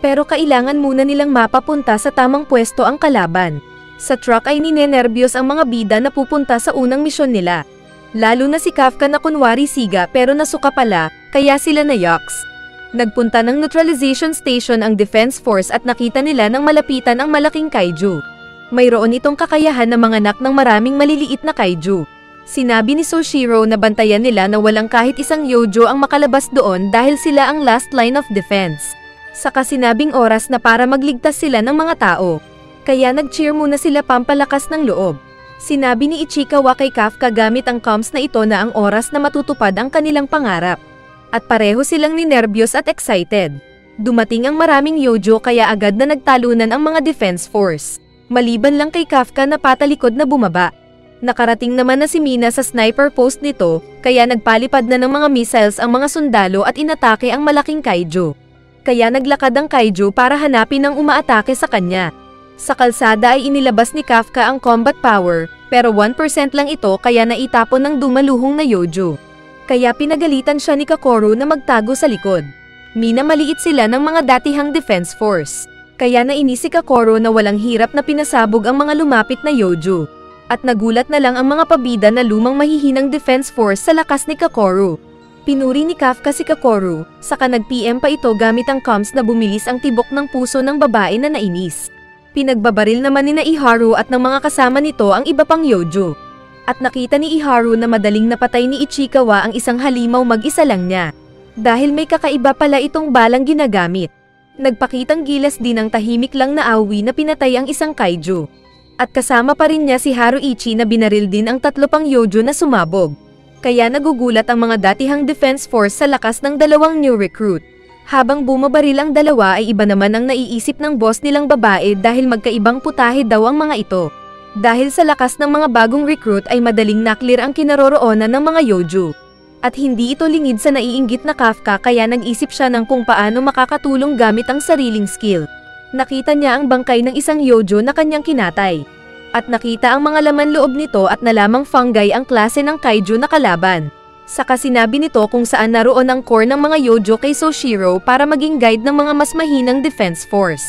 Pero kailangan muna nilang mapapunta sa tamang pwesto ang kalaban. Sa truck ay ninenerbyos ang mga bida na pupunta sa unang misyon nila. Lalo na si Kafka na kunwari siga pero nasuka pala, kaya sila na-yucks. Nagpunta ng neutralization station ang defense force at nakita nila nang malapitan ang malaking kaiju. Mayroon itong kakayahan na manganak ng maraming maliliit na kaiju. Sinabi ni Soshiro na bantayan nila na walang kahit isang yojo ang makalabas doon dahil sila ang last line of defense. Saka sinabing oras na para magligtas sila ng mga tao. Kaya nag-cheer muna sila pampalakas ng loob. Sinabi ni Ichikawa kay Kafka gamit ang comms na ito na ang oras na matutupad ang kanilang pangarap. At pareho silang ninerbyos at excited. Dumating ang maraming yojo kaya agad na nagtalunan ang mga defense force. Maliban lang kay Kafka na patalikod na bumaba. Nakarating naman na si Mina sa sniper post nito, kaya nagpalipad na ng mga missiles ang mga sundalo at inatake ang malaking kaiju. Kaya naglakad ang kaiju para hanapin ang umaatake sa kanya. Sa kalsada ay inilabas ni Kafka ang combat power, pero 1% lang ito kaya naitapon ng dumaluhong na yojo. Kaya pinagalitan siya ni Kakoru na magtago sa likod. Minamaliit sila ng mga datihang defense force. Kaya nainis si Kakoru na walang hirap na pinasabog ang mga lumapit na yojo. At nagulat na lang ang mga pabida na lumang mahihinang defense force sa lakas ni Kakoru. Pinuri ni Kafka si Kakoru, saka nag-PM pa ito gamit ang comms na bumilis ang tibok ng puso ng babae na nainis. Pinagbabaril naman ni na Iharu at ng mga kasama nito ang iba pang yojo. At nakita ni Iharu na madaling napatay ni Ichikawa ang isang halimaw mag-isa lang niya. Dahil may kakaiba pala itong balang ginagamit. Nagpakitang gilas din ang tahimik lang na awi na pinatay ang isang kaiju. At kasama pa rin niya si Haruichi na binaril din ang 3 pang yojo na sumabog. Kaya nagugulat ang mga datihang defense force sa lakas ng 2 new recruit. Habang bumabaril ang 2 ay iba naman ang naiisip ng boss nilang babae dahil magkaibang putahe daw ang mga ito. Dahil sa lakas ng mga bagong recruit ay madaling naklir ang kinaroroonan ng mga yojo. At hindi ito lingid sa naiinggit na Kafka kaya nag-isip siya ng kung paano makakatulong gamit ang sariling skill. Nakita niya ang bangkay ng isang yojo na kanyang kinatay. At nakita ang mga laman loob nito at nalamang fungi ang klase ng kaiju na kalaban. Saka sinabi nito kung saan naroon ang core ng mga yojo kay Soshiro para maging guide ng mga mas mahinang defense force.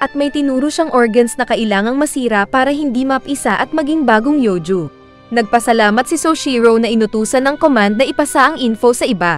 At may tinuro siyang organs na kailangang masira para hindi mapisa at maging bagong yojo. Nagpasalamat si Soshiro na inutusan ng command na ipasa ang info sa iba.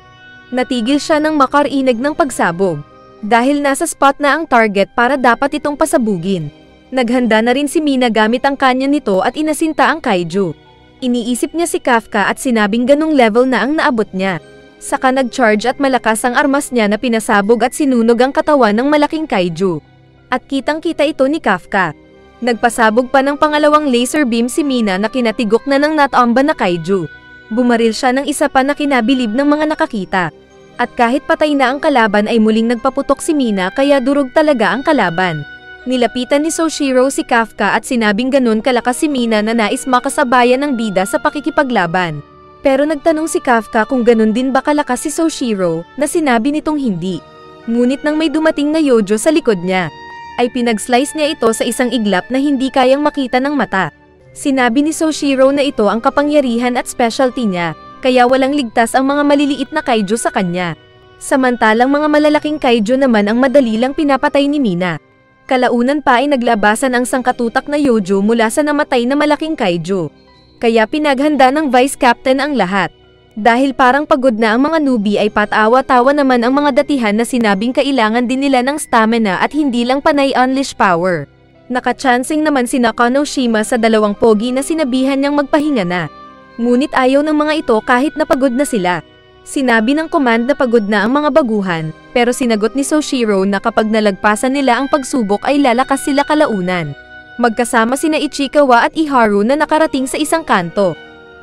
Natigil siya nang makarinig ng pagsabog. Dahil nasa spot na ang target para dapat itong pasabugin. Naghanda na rin si Mina gamit ang kanya nito at inasinta ang kaiju. Iniisip niya si Kafka at sinabing ganong level na ang naabot niya. Saka nag-charge at malakas ang armas niya na pinasabog at sinunog ang katawan ng malaking kaiju. At kitang-kita ito ni Kafka. Nagpasabog pa ng pangalawang laser beam si Mina na kinatigok na ng Natamba na kaiju. Bumaril siya ng isa pa na kinabilib ng mga nakakita. At kahit patay na ang kalaban ay muling nagpaputok si Mina kaya durog talaga ang kalaban. Nilapitan ni Soshiro si Kafka at sinabing ganun kalakas si Mina na nais makasabayan ng bida sa pakikipaglaban. Pero nagtanong si Kafka kung ganun din ba kalakas si Soshiro na sinabi nitong hindi. Ngunit nang may dumating na yojo sa likod niya, ay pinag-slice niya ito sa isang iglap na hindi kayang makita ng mata. Sinabi ni Soshiro na ito ang kapangyarihan at specialty niya, kaya walang ligtas ang mga maliliit na kaiju sa kanya. Samantalang mga malalaking kaiju naman ang madali lang pinapatay ni Mina. Kalaunan pa ay naglabasan ang sangkatutak na yojo mula sa namatay na malaking kaiju. Kaya pinaghanda ng vice captain ang lahat. Dahil parang pagod na ang mga newbie ay patawa-tawa naman ang mga datihan na sinabing kailangan din nila ng stamina at hindi lang panay unleash power. Nakachancing naman si Nakanoshima sa 2 pogi na sinabihan niyang magpahinga na. Ngunit ayaw ng mga ito kahit napagod na sila. Sinabi ng command na pagod na ang mga baguhan, pero sinagot ni Soshiro na kapag nalagpasan nila ang pagsubok ay lalakas sila kalaunan. Magkasama sina Ichikawa at Iharu na nakarating sa isang kanto.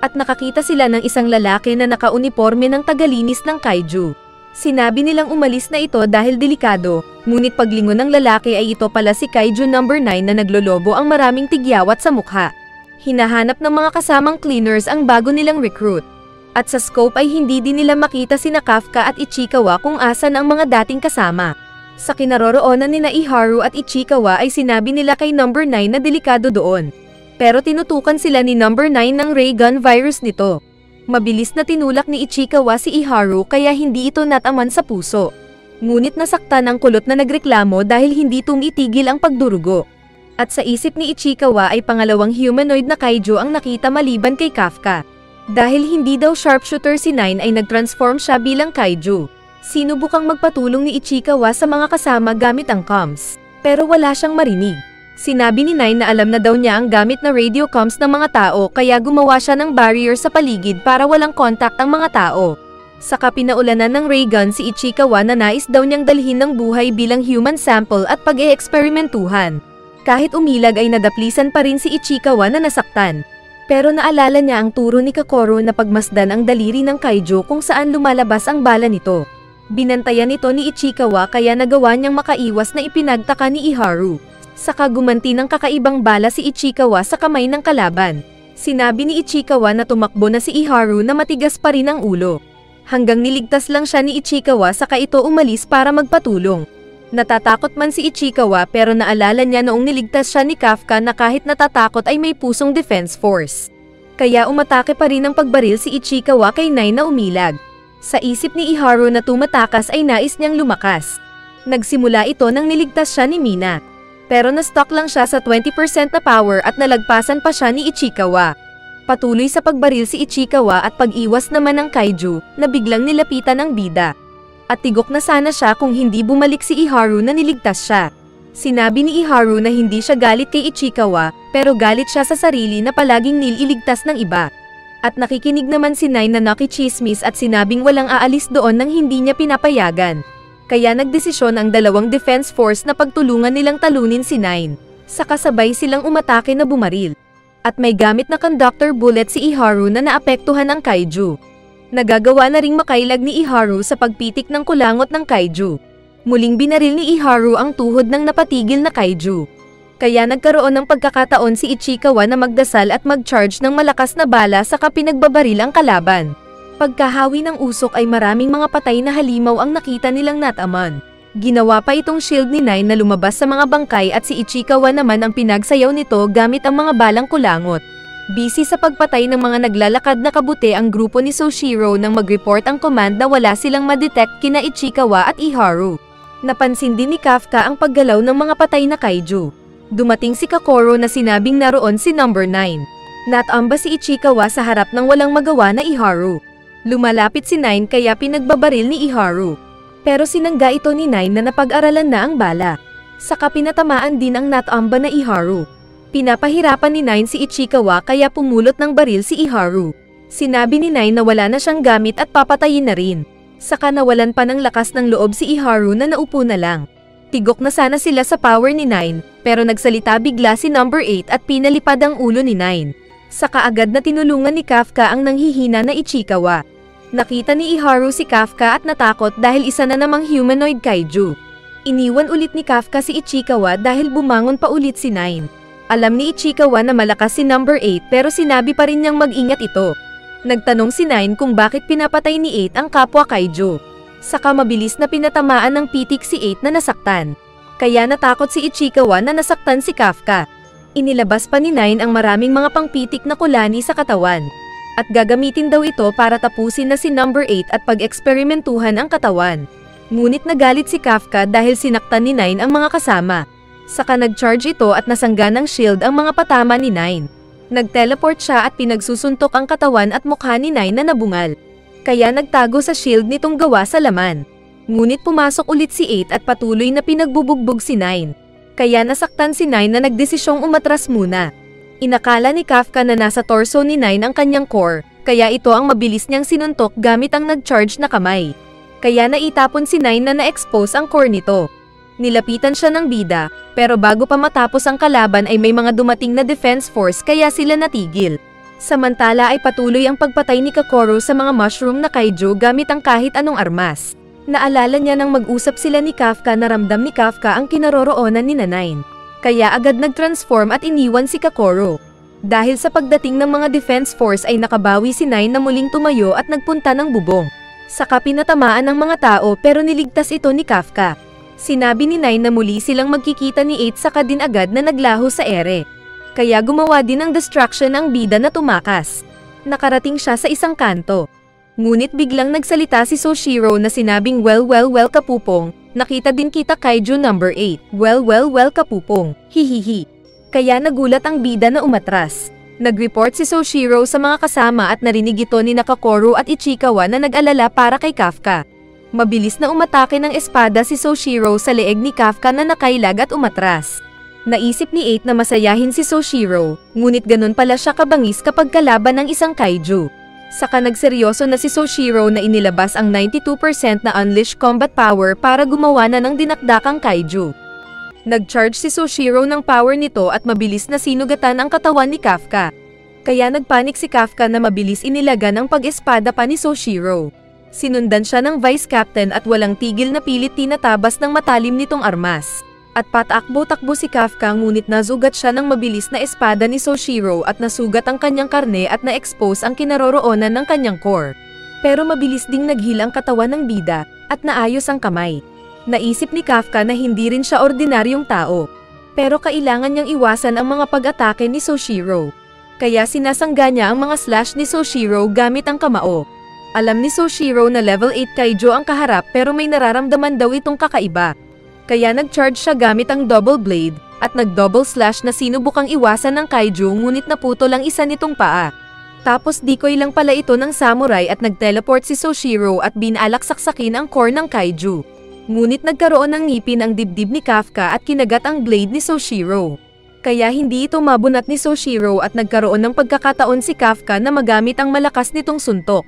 At nakakita sila ng isang lalaki na nakauniporme ng tagalinis ng kaiju. Sinabi nilang umalis na ito dahil delikado, ngunit paglingon ng lalaki ay ito pala si Kaiju number 9 na naglolobo ang maraming tigyawat sa mukha. Hinahanap ng mga kasamang cleaners ang bago nilang recruit. At sa scope ay hindi din nila makita sina Kafka at Ichikawa kung asan ang mga dating kasama. Sa kinaroroonan nina Iharu at Ichikawa ay sinabi nila kay number 9 na delikado doon. Pero tinutukan sila ni number 9 ng ray gun virus nito. Mabilis na tinulak ni Ichikawa si Iharu kaya hindi ito nataman sa puso. Ngunit nasaktan ang kulot na nagreklamo dahil hindi tumitigil ang pagdurugo. At sa isip ni Ichikawa ay pangalawang humanoid na kaiju ang nakita maliban kay Kafka. Dahil hindi daw sharpshooter si Nine ay nag-transform siya bilang kaiju. Sinubukang magpatulong ni Ichikawa sa mga kasama gamit ang comms. Pero wala siyang marinig. Sinabi ni Nine na alam na daw niya ang gamit na radio comms ng mga tao kaya gumawa siya ng barrier sa paligid para walang contact ang mga tao. Saka pinaulanan ng ray gun si Ichikawa na nais daw niyang dalhin ng buhay bilang human sample at pag-e-eksperimentuhan. Kahit umilag ay nadaplisan pa rin si Ichikawa na nasaktan. Pero naalala niya ang turo ni Kokoro na pagmasdan ang daliri ng kaiju kung saan lumalabas ang bala nito. Binantayan ito ni Ichikawa kaya nagawa niyang makaiwas na ipinagtaka ni Iharu. Saka gumanti ng kakaibang bala si Ichikawa sa kamay ng kalaban. Sinabi ni Ichikawa na tumakbo na si Iharu na matigas pa rin ang ulo. Hanggang niligtas lang siya ni Ichikawa saka ito umalis para magpatulong. Natatakot man si Ichikawa pero naalala niya noong niligtas siya ni Kafka na kahit natatakot ay may pusong defense force. Kaya umatake pa rin ang pagbaril si Ichikawa kay Nine na umilag. Sa isip ni Iharu na tumatakas ay nais niyang lumakas. Nagsimula ito nang niligtas siya ni Mina. Pero na-stuck lang siya sa 20% na power at nalagpasan pa siya ni Ichikawa. Patuloy sa pagbaril si Ichikawa at pag-iwas naman ng kaiju na biglang nilapitan ng bida. At tigok na sana siya kung hindi bumalik si Iharu na niligtas siya. Sinabi ni Iharu na hindi siya galit kay Ichikawa pero galit siya sa sarili na palaging nililigtas ng iba. At nakikinig naman si Nine na nakichismis at sinabing walang aalis doon nang hindi niya pinapayagan. Kaya nagdesisyon ang dalawang defense force na pagtulungan nilang talunin si Nine. Saka sabay silang umatake na bumaril. At may gamit na conductor bullet si Iharu na naapektuhan ang kaiju. Nagagawa na ring makailag ni Iharu sa pagpitik ng kulangot ng kaiju. Muling binaril ni Iharu ang tuhod ng napatigil na kaiju. Kaya nagkaroon ng pagkakataon si Ichikawa na magdasal at mag-charge ng malakas na bala saka pinagbabaril ang kalaban. Pagkahawi ng usok ay maraming mga patay na halimaw ang nakita nilang nataman. Ginawa pa itong shield ni Nine na lumabas sa mga bangkay at si Ichikawa naman ang pinagsayaw nito gamit ang mga balang kulangot. Busy sa pagpatay ng mga naglalakad na kabuti ang grupo ni Soshiro nang mag-report ang command na wala silang madetect kina Ichikawa at Iharu. Napansin din ni Kafka ang paggalaw ng mga patay na kaiju. Dumating si Kokoro na sinabing naroon si number 9. Natamba si Ichikawa sa harap ng walang magawa na Iharu. Lumalapit si Nine kaya pinagbabaril ni Iharu. Pero sinangga ito ni Nine na napag-aralan na ang bala. Saka pinatamaan din ang natamba na Iharu. Pinapahirapan ni Nine si Ichikawa kaya pumulot ng baril si Iharu. Sinabi ni Nine na wala na siyang gamit at papatayin na rin. Saka nawalan pa ng lakas ng loob si Iharu na naupo na lang. Tigok na sana sila sa power ni Nine, pero nagsalita bigla si number 8 at pinalipad ang ulo ni Nine. Saka agad na tinulungan ni Kafka ang nanghihina na Ichikawa. Nakita ni Iharu si Kafka at natakot dahil isa na namang humanoid kaiju. Iniwan ulit ni Kafka si Ichikawa dahil bumangon pa ulit si Nine. Alam ni Ichikawa na malakas si number 8 pero sinabi pa rin niyang mag-ingat ito. Nagtanong si Nine kung bakit pinapatay ni 8 ang kapwa kaiju. Saka mabilis na pinatamaan ng pitik si 8 na nasaktan. Kaya natakot si Ichikawa na nasaktan si Kafka. Inilabas pa ni Nine ang maraming mga pangpitik na kulani sa katawan. At gagamitin daw ito para tapusin na si number 8 at pag-eksperimentuhan ang katawan. Ngunit nagalit si Kafka dahil sinaktan ni Nine ang mga kasama. Saka nag-charge ito at nasangga ng shield ang mga patama ni Nine. Nag-teleport siya at pinagsusuntok ang katawan at mukha ni Nine na nabungal. Kaya nagtago sa shield nitong gawa sa laman. Ngunit pumasok ulit si 8 at patuloy na pinagbubugbog si 9. Kaya nasaktan si 9 na nagdesisyong umatras muna. Inakala ni Kafka na nasa torso ni 9 ang kanyang core, Kaya ito ang mabilis niyang sinuntok gamit ang nag-charge na kamay. Kaya naitapon si Nine na na-expose ang core nito. Nilapitan siya ng bida, pero bago pa matapos ang kalaban ay may mga dumating na defense force kaya sila natigil. Samantala ay patuloy ang pagpatay ni Kokoro sa mga mushroom na kaiju gamit ang kahit anong armas. Naalala niya nang mag-usap sila ni Kafka na ramdam ni Kafka ang kinaroroonan ni Nine. Kaya agad nag-transform at iniwan si Kokoro. Dahil sa pagdating ng mga defense force ay nakabawi si Nine na muling tumayo at nagpunta ng bubong. Saka pinatamaan ng mga tao pero niligtas ito ni Kafka. Sinabi ni Nine na muli silang magkikita ni 8 saka din agad na naglaho sa ere. Kaya gumawa din ng distraction ang bida na tumakas. Nakarating siya sa isang kanto. Ngunit biglang nagsalita si Soshiro na sinabing well kapupong, nakita din kita kaiju number 8. Well kapupong, hihihi. Kaya nagulat ang bida na umatras. Nag-report si Soshiro sa mga kasama at narinig ito ni Kokoro at Ichikawa na nag-alala para kay Kafka. Mabilis na umatake ng espada si Soshiro sa leeg ni Kafka na nakailag at umatras. Naisip ni 8 na masayahin si Soshiro, ngunit ganun pala siya kabangis kapag kalaban ng isang kaiju. Saka nagseryoso na si Soshiro na inilabas ang 92% na unleashed combat power para gumawa na ng dinakdakang kaiju. Nag-charge si Soshiro ng power nito at mabilis na sinugatan ang katawan ni Kafka. Kaya nagpanik si Kafka na mabilis inilagan ang pag-espada pa ni Soshiro. Sinundan siya ng vice captain at walang tigil na pilit tinatabas ng matalim nitong armas. At patakbo-takbo si Kafka ngunit nazugat siya ng mabilis na espada ni Soshiro at nasugat ang kanyang karne at na-expose ang kinaroroonan ng kanyang core. Pero mabilis ding naghil ang katawan ng bida at naayos ang kamay. Naisip ni Kafka na hindi rin siya ordinaryong tao. Pero kailangan niyang iwasan ang mga pag-atake ni Soshiro. Kaya sinasangga niya ang mga slash ni Soshiro gamit ang kamao. Alam ni Soshiro na level 8 kaiju ang kaharap pero may nararamdaman daw itong kakaiba. Kaya nag-charge siya gamit ang double blade at nag-double slash na sinubukang iwasan ng kaiju ngunit naputo lang isa nitong paa. Tapos decoy lang pala ito ng samurai at nag-teleport si Soshiro at binalak saksakin ang core ng kaiju. Ngunit nagkaroon ng ngipin ang dibdib ni Kafka at kinagat ang blade ni Soshiro. Kaya hindi ito mabunat ni Soshiro at nagkaroon ng pagkakataon si Kafka na magamit ang malakas nitong suntok.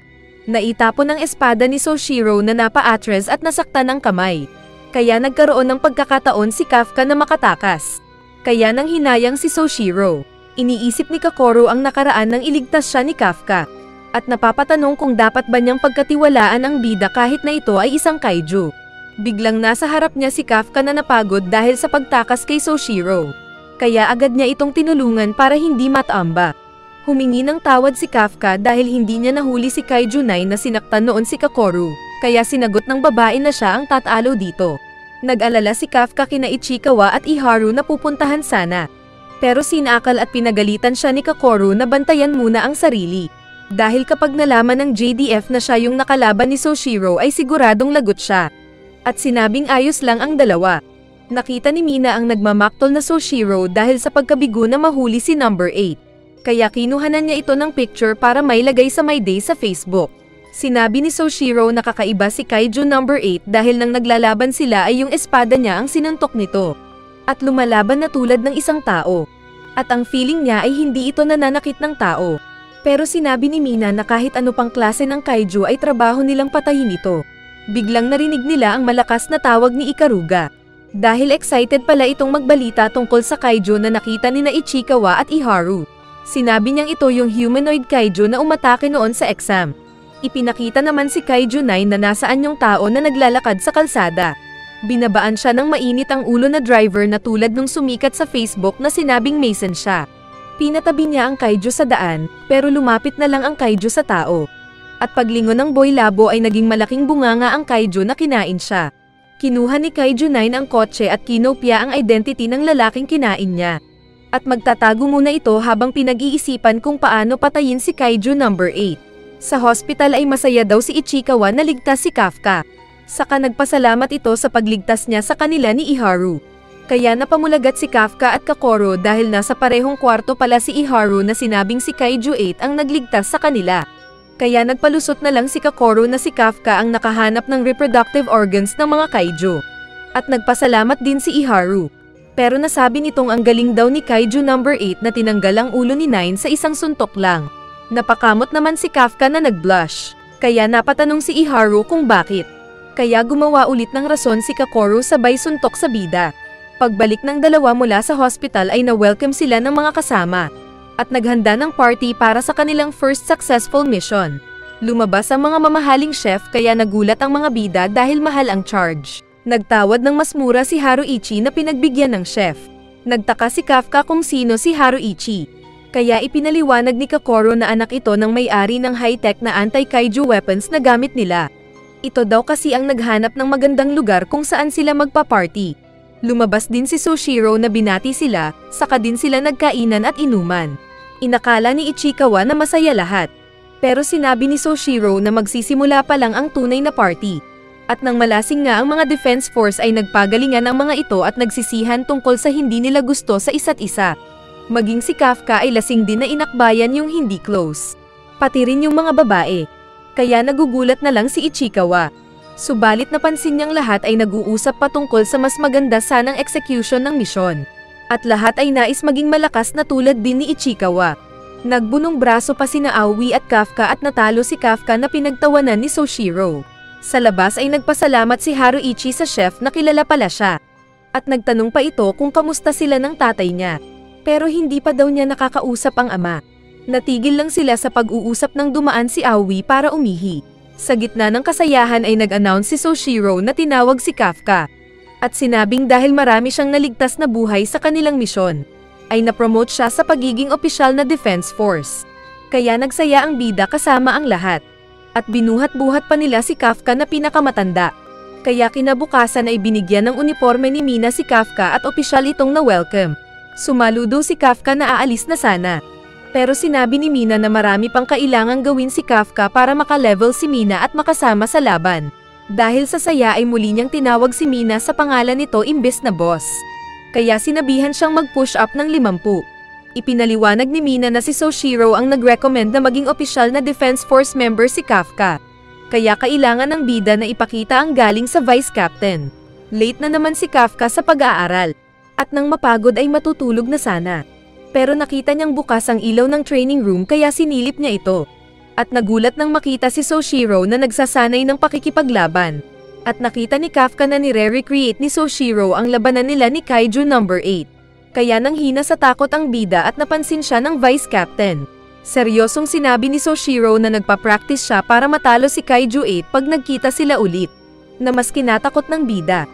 Naitapon ang espada ni Soshiro na napa-atres at nasaktan ang kamay. Kaya nagkaroon ng pagkakataon si Kafka na makatakas. Kaya nang hinayang si Soshiro, iniisip ni Kokoro ang nakaraan nang iligtas siya ni Kafka. At napapatanong kung dapat ba niyang pagkatiwalaan ang bida kahit na ito ay isang kaiju. Biglang nasa harap niya si Kafka na napagod dahil sa pagtakas kay Soshiro. Kaya agad niya itong tinulungan para hindi matamba. Humingi ng tawad si Kafka dahil hindi niya nahuli si Kaiju 9 na sinaktan noon si Kokoro. Kaya sinagot ng babae na siya ang tatalo dito. Nag-alala si Kafka kina Ichikawa at Iharu na pupuntahan sana. Pero sinakal at pinagalitan siya ni Kokoro na bantayan muna ang sarili. Dahil kapag nalaman ng JDF na siya yung nakalaban ni Soshiro ay siguradong lagot siya. At sinabing ayos lang ang dalawa. Nakita ni Mina ang nagmamaktol na Soshiro dahil sa pagkabigo na mahuli si number 8. Kaya kinuhanan niya ito ng picture para mailagay sa My Day sa Facebook. Sinabi ni Soshiro na kakaiba si Kaiju number 8 dahil nang naglalaban sila ay yung espada niya ang sinuntok nito. At lumalaban na tulad ng isang tao. At ang feeling niya ay hindi ito nananakit ng tao. Pero sinabi ni Mina na kahit ano pang klase ng kaiju ay trabaho nilang patayin ito. Biglang narinig nila ang malakas na tawag ni Ikaruga. Dahil excited pala itong magbalita tungkol sa kaiju na nakita ni Ichikawa at Iharu. Sinabi niyang ito yung humanoid kaiju na umatake noon sa exam. Ipinakita naman si Kaiju 9 na nasaan yung tao na naglalakad sa kalsada. Binabaan siya ng mainit ang ulo na driver na tulad nung sumikat sa Facebook na sinabing Mason siya. Pinatabi niya ang kaiju sa daan, pero lumapit na lang ang kaiju sa tao. At paglingon ng Boy Labo ay naging malaking bunganga ang kaiju na kinain siya. Kinuha ni Kaiju 9 ang kotse at kinopya ang identity ng lalaking kinain niya. At magtatago muna ito habang pinag-iisipan kung paano patayin si Kaiju number 8. Sa hospital ay masaya daw si Ichikawa na ligtas si Kafka. Saka nagpasalamat ito sa pagligtas niya sa kanila ni Iharu. Kaya napamulagat si Kafka at Kokoro dahil nasa parehong kwarto pala si Iharu na sinabing si Kaiju 8 ang nagligtas sa kanila. Kaya nagpalusot na lang si Kokoro na si Kafka ang nakahanap ng reproductive organs ng mga kaiju. At nagpasalamat din si Iharu. Pero nasabi nitong ang galing daw ni Kaiju number 8 na tinanggal ang ulo ni 9 sa isang suntok lang. Napakamot naman si Kafka na nag-blush, kaya napatanong si Iharu kung bakit. Kaya gumawa ulit ng rason si Kakoru sabay suntok sa bida. Pagbalik ng dalawa mula sa hospital ay na-welcome sila ng mga kasama. At naghanda ng party para sa kanilang first successful mission. Lumabas ang mga mamahaling chef kaya nagulat ang mga bida dahil mahal ang charge. Nagtawad ng mas mura si Haruichi na pinagbigyan ng chef. Nagtaka si Kafka kung sino si Haruichi. Kaya ipinaliwanag ni Kakoru na anak ito ng may-ari ng high-tech na anti-kaiju weapons na gamit nila. Ito daw kasi ang naghanap ng magandang lugar kung saan sila magpa-party. Lumabas din si Soshiro na binati sila, saka din sila nagkainan at inuman. Inakala ni Ichikawa na masaya lahat. Pero sinabi ni Soshiro na magsisimula pa lang ang tunay na party. At nang malasing nga ang mga defense force ay nagpagalingan ang mga ito at nagsisihan tungkol sa hindi nila gusto sa isa't isa. Maging si Kafka ay lasing din na inakbayan yung hindi close. Pati rin yung mga babae. Kaya nagugulat na lang si Ichikawa. Subalit napansin niyang lahat ay nag-uusap patungkol sa mas maganda sanang execution ng misyon. At lahat ay nais maging malakas na tulad din ni Ichikawa. Nagbunong braso pa sina Aoi at Kafka at natalo si Kafka na pinagtawanan ni Soshiro. Sa labas ay nagpasalamat si Haruichi sa chef na kilala pala siya. At nagtanong pa ito kung kamusta sila ng tatay niya. Pero hindi pa daw niya nakakausap ang ama. Natigil lang sila sa pag-uusap nang dumaan si Aoi para umihi. Sa gitna ng kasayahan ay nag-announce si Soshiro na tinawag si Kafka. At sinabing dahil marami siyang naligtas na buhay sa kanilang misyon, ay napromote siya sa pagiging opisyal na defense force. Kaya nagsaya ang bida kasama ang lahat. At binuhat-buhat pa nila si Kafka na pinakamatanda. Kaya kinabukasan ay binigyan ng uniforme ni Mina si Kafka at opisyal itong na-welcome. Sumaludo si Kafka na aalis na sana. Pero sinabi ni Mina na marami pang kailangang gawin si Kafka para makalevel si Mina at makasama sa laban. Dahil sa saya ay muli niyang tinawag si Mina sa pangalan nito imbes na boss. Kaya sinabihan siyang mag-push up ng 50. Ipinaliwanag ni Mina na si Soshiro ang nag-recommend na maging opisyal na defense force member si Kafka. Kaya kailangan ng bida na ipakita ang galing sa vice captain. Late na naman si Kafka sa pag-aaral. At nang mapagod ay matutulog na sana. Pero nakita niyang bukas ang ilaw ng training room kaya sinilip niya ito. At nagulat nang makita si Soshiro na nagsasanay ng pakikipaglaban. At nakita ni Kafka na nire-recreate ni Soshiro ang labanan nila ni Kaiju No. 8. Kaya nang hina sa takot ang bida at napansin siya ng vice captain. Seryosong sinabi ni Soshiro na nagpa-practice siya para matalo si Kaiju 8 pag nagkita sila ulit. Na mas kinatakot ng bida.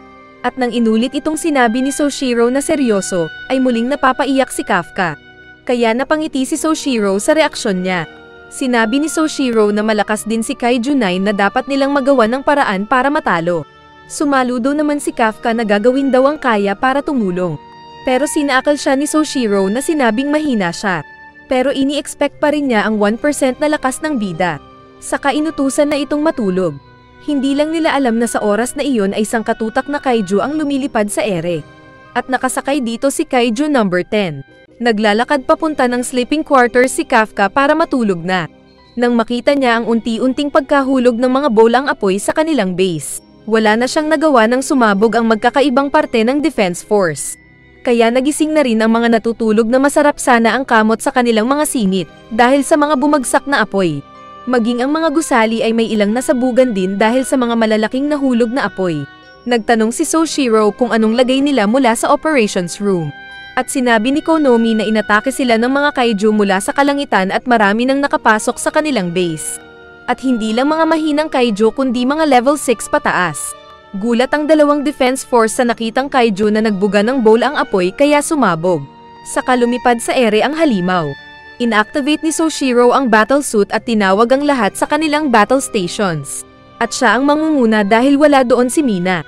At nang inulit itong sinabi ni Soshiro na seryoso, ay muling napapaiyak si Kafka. Kaya napangiti si Soshiro sa reaksyon niya. Sinabi ni Soshiro na malakas din si Kaiju 9 na dapat nilang magawa ng paraan para matalo. Sumaludo naman si Kafka na gagawin daw ang kaya para tumulong. Pero sinaakal siya ni Soshiro na sinabing mahina siya. Pero ini-expect pa rin niya ang 1% na lakas ng bida. Saka inutusan na itong matulog. Hindi lang nila alam na sa oras na iyon ay sangkatutak na kaiju ang lumilipad sa ere. At nakasakay dito si Kaiju No. 10. Naglalakad papunta ng sleeping quarters si Kafka para matulog na. Nang makita niya ang unti-unting pagkahulog ng mga bolang apoy sa kanilang base, wala na siyang nagawa nang sumabog ang magkakaibang parte ng defense force. Kaya nagising na rin ang mga natutulog na masarap sana ang kamot sa kanilang mga singit dahil sa mga bumagsak na apoy. Maging ang mga gusali ay may ilang nasabugan din dahil sa mga malalaking nahulog na apoy. Nagtanong si Soshiro kung anong lagay nila mula sa operations room. At sinabi ni Konomi na inatake sila ng mga kaiju mula sa kalangitan at marami nang nakapasok sa kanilang base. At hindi lang mga mahinang kaiju kundi mga level 6 pataas. Gulat ang dalawang defense force sa nakitang kaiju na nagbuga ng bowl ang apoy kaya sumabog. Saka lumipad sa ere ang halimaw. Inactivate ni Soshiro ang battle suit at tinawag ang lahat sa kanilang battle stations. At siya ang mangunguna dahil wala doon si Mina.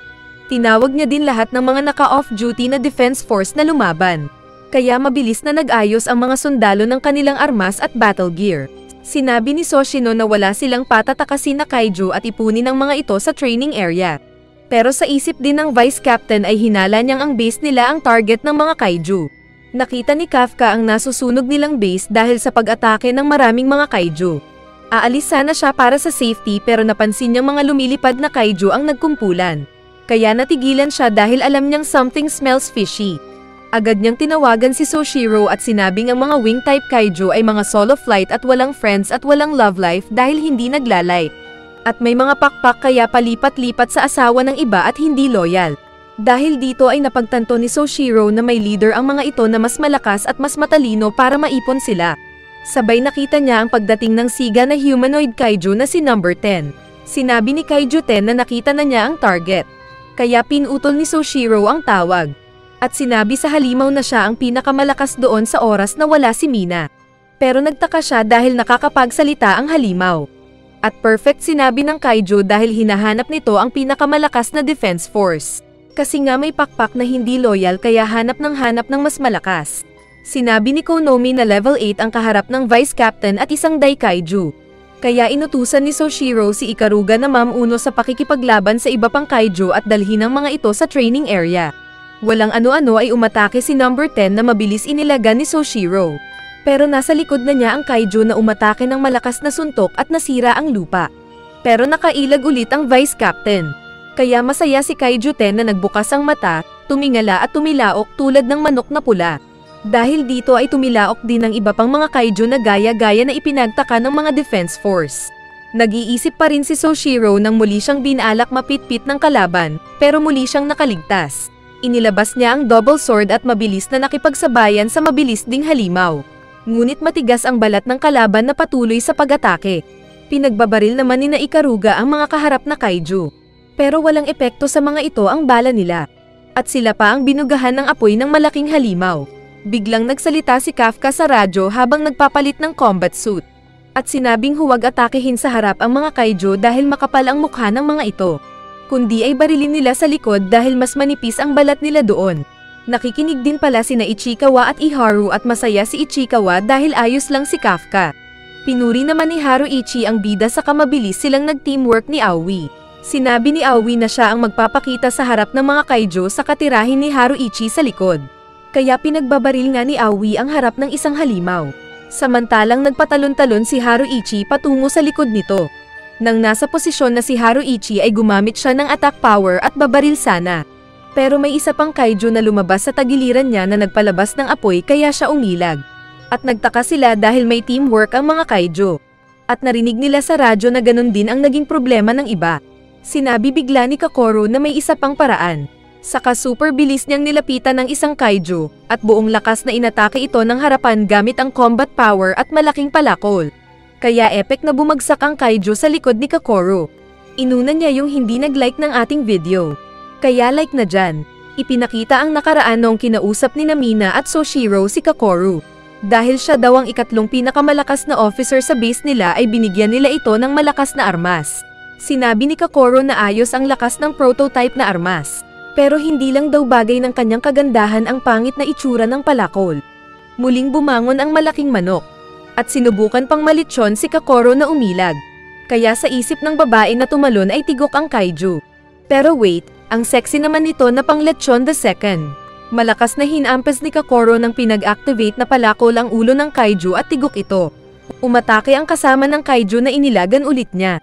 Tinawag niya din lahat ng mga naka-off-duty na defense force na lumaban. Kaya mabilis na nag-ayos ang mga sundalo ng kanilang armas at battle gear. Sinabi ni Soshino na wala silang patatakasin na kaiju at ipunin ang mga ito sa training area. Pero sa isip din ng vice captain ay hinala niyang ang base nila ang target ng mga kaiju. Nakita ni Kafka ang nasusunog nilang base dahil sa pag-atake ng maraming mga kaiju. Aalis sana siya para sa safety pero napansin niyang mga lumilipad na kaiju ang nagkumpulan. Kaya natigilan siya dahil alam niyang something smells fishy. Agad niyang tinawagan si Soshiro at sinabing ang mga wing-type kaiju ay mga solo flight at walang friends at walang love life dahil hindi naglalay. At may mga pakpak kaya palipat-lipat sa asawa ng iba at hindi loyal. Dahil dito ay napagtanto ni Soshiro na may leader ang mga ito na mas malakas at mas matalino para maipon sila. Sabay nakita niya ang pagdating ng siga na humanoid kaiju na si number 10. Sinabi ni Kaiju 10 na nakita na niya ang target. Kaya pinutol ni Soshiro ang tawag. At sinabi sa halimaw na siya ang pinakamalakas doon sa oras na wala si Mina. Pero nagtaka siya dahil nakakapagsalita ang halimaw. At perfect sinabi ng kaiju dahil hinahanap nito ang pinakamalakas na defense force. Kasi nga may pakpak na hindi loyal kaya hanap ng mas malakas. Sinabi ni Konomi na level 8 ang kaharap ng vice captain at isang daikaiju. Kaya inutusan ni Soshiro si Ikaruga na mamuno sa pakikipaglaban sa iba pang kaiju at dalhin ang mga ito sa training area. Walang ano-ano ay umatake si number 10 na mabilis inilagan ni Soshiro. Pero nasa likod na niya ang kaiju na umatake ng malakas na suntok at nasira ang lupa. Pero nakailag ulit ang vice captain. Kaya masaya si Kaiju 10 na nagbukas ang mata, tumingala at tumilaok tulad ng manok na pula. Dahil dito ay tumilaok din ang iba pang mga kaiju na gaya-gaya na ipinagtaka ng mga defense force. Nag-iisip pa rin si Soshiro nang muli siyang binalak mapitpit ng kalaban, pero muli siyang nakaligtas. Inilabas niya ang double sword at mabilis na nakipagsabayan sa mabilis ding halimaw. Ngunit matigas ang balat ng kalaban na patuloy sa pag-atake. Pinagbabaril naman ni Ikaruga ang mga kaharap na kaiju. Pero walang epekto sa mga ito ang bala nila. At sila pa ang binugahan ng apoy ng malaking halimaw. Biglang nagsalita si Kafka sa radyo habang nagpapalit ng combat suit. At sinabing huwag atakehin sa harap ang mga kaiju dahil makapal ang mukha ng mga ito. Kundi ay barilin nila sa likod dahil mas manipis ang balat nila doon. Nakikinig din pala sina Ichikawa at Iharu at masaya si Ichikawa dahil ayos lang si Kafka. Pinuri naman ni Haruichi ang bida sa kamabilis silang nag-teamwork ni Aoi. Sinabi ni Aoi na siya ang magpapakita sa harap ng mga kaiju sa katirahin ni Haruichi sa likod. Kaya pinagbabaril nga ni Aoi ang harap ng isang halimaw. Samantalang nagpatalon-talon si Haruichi patungo sa likod nito. Nang nasa posisyon na si Haruichi ay gumamit siya ng attack power at babaril sana. Pero may isa pang kaiju na lumabas sa tagiliran niya na nagpalabas ng apoy kaya siya umilag. At nagtaka sila dahil may teamwork ang mga kaiju. At narinig nila sa radyo na ganun din ang naging problema ng iba. Sinabi bigla ni Kokoro na may isa pang paraan. Saka super bilis niyang nilapitan ng isang kaiju at buong lakas na inatake ito ng harapan gamit ang combat power at malaking palakol. Kaya epic na bumagsak ang kaiju sa likod ni Kokoro. Inuna niya yung hindi nag-like ng ating video. Kaya like na dyan. Ipinakita ang nakaraan noong kinausap ni Mina at Soshiro si Kokoro. Dahil siya daw ang ikatlong pinakamalakas na officer sa base nila ay binigyan nila ito ng malakas na armas. Sinabi ni Kokoro na ayos ang lakas ng prototype na armas. Pero hindi lang daw bagay ng kanyang kagandahan ang pangit na itsura ng palakol. Muling bumangon ang malaking manok. At sinubukan pang malitsyon si Kokoro na umilag. Kaya sa isip ng babae na tumalon ay tigok ang kaiju. Pero wait, ang sexy naman nito na pang lechon the second. Malakas na hinampes ni Kokoro nang pinag-activate na palakol ang ulo ng kaiju at tigok ito. Umatake ang kasama ng kaiju na inilagan ulit niya.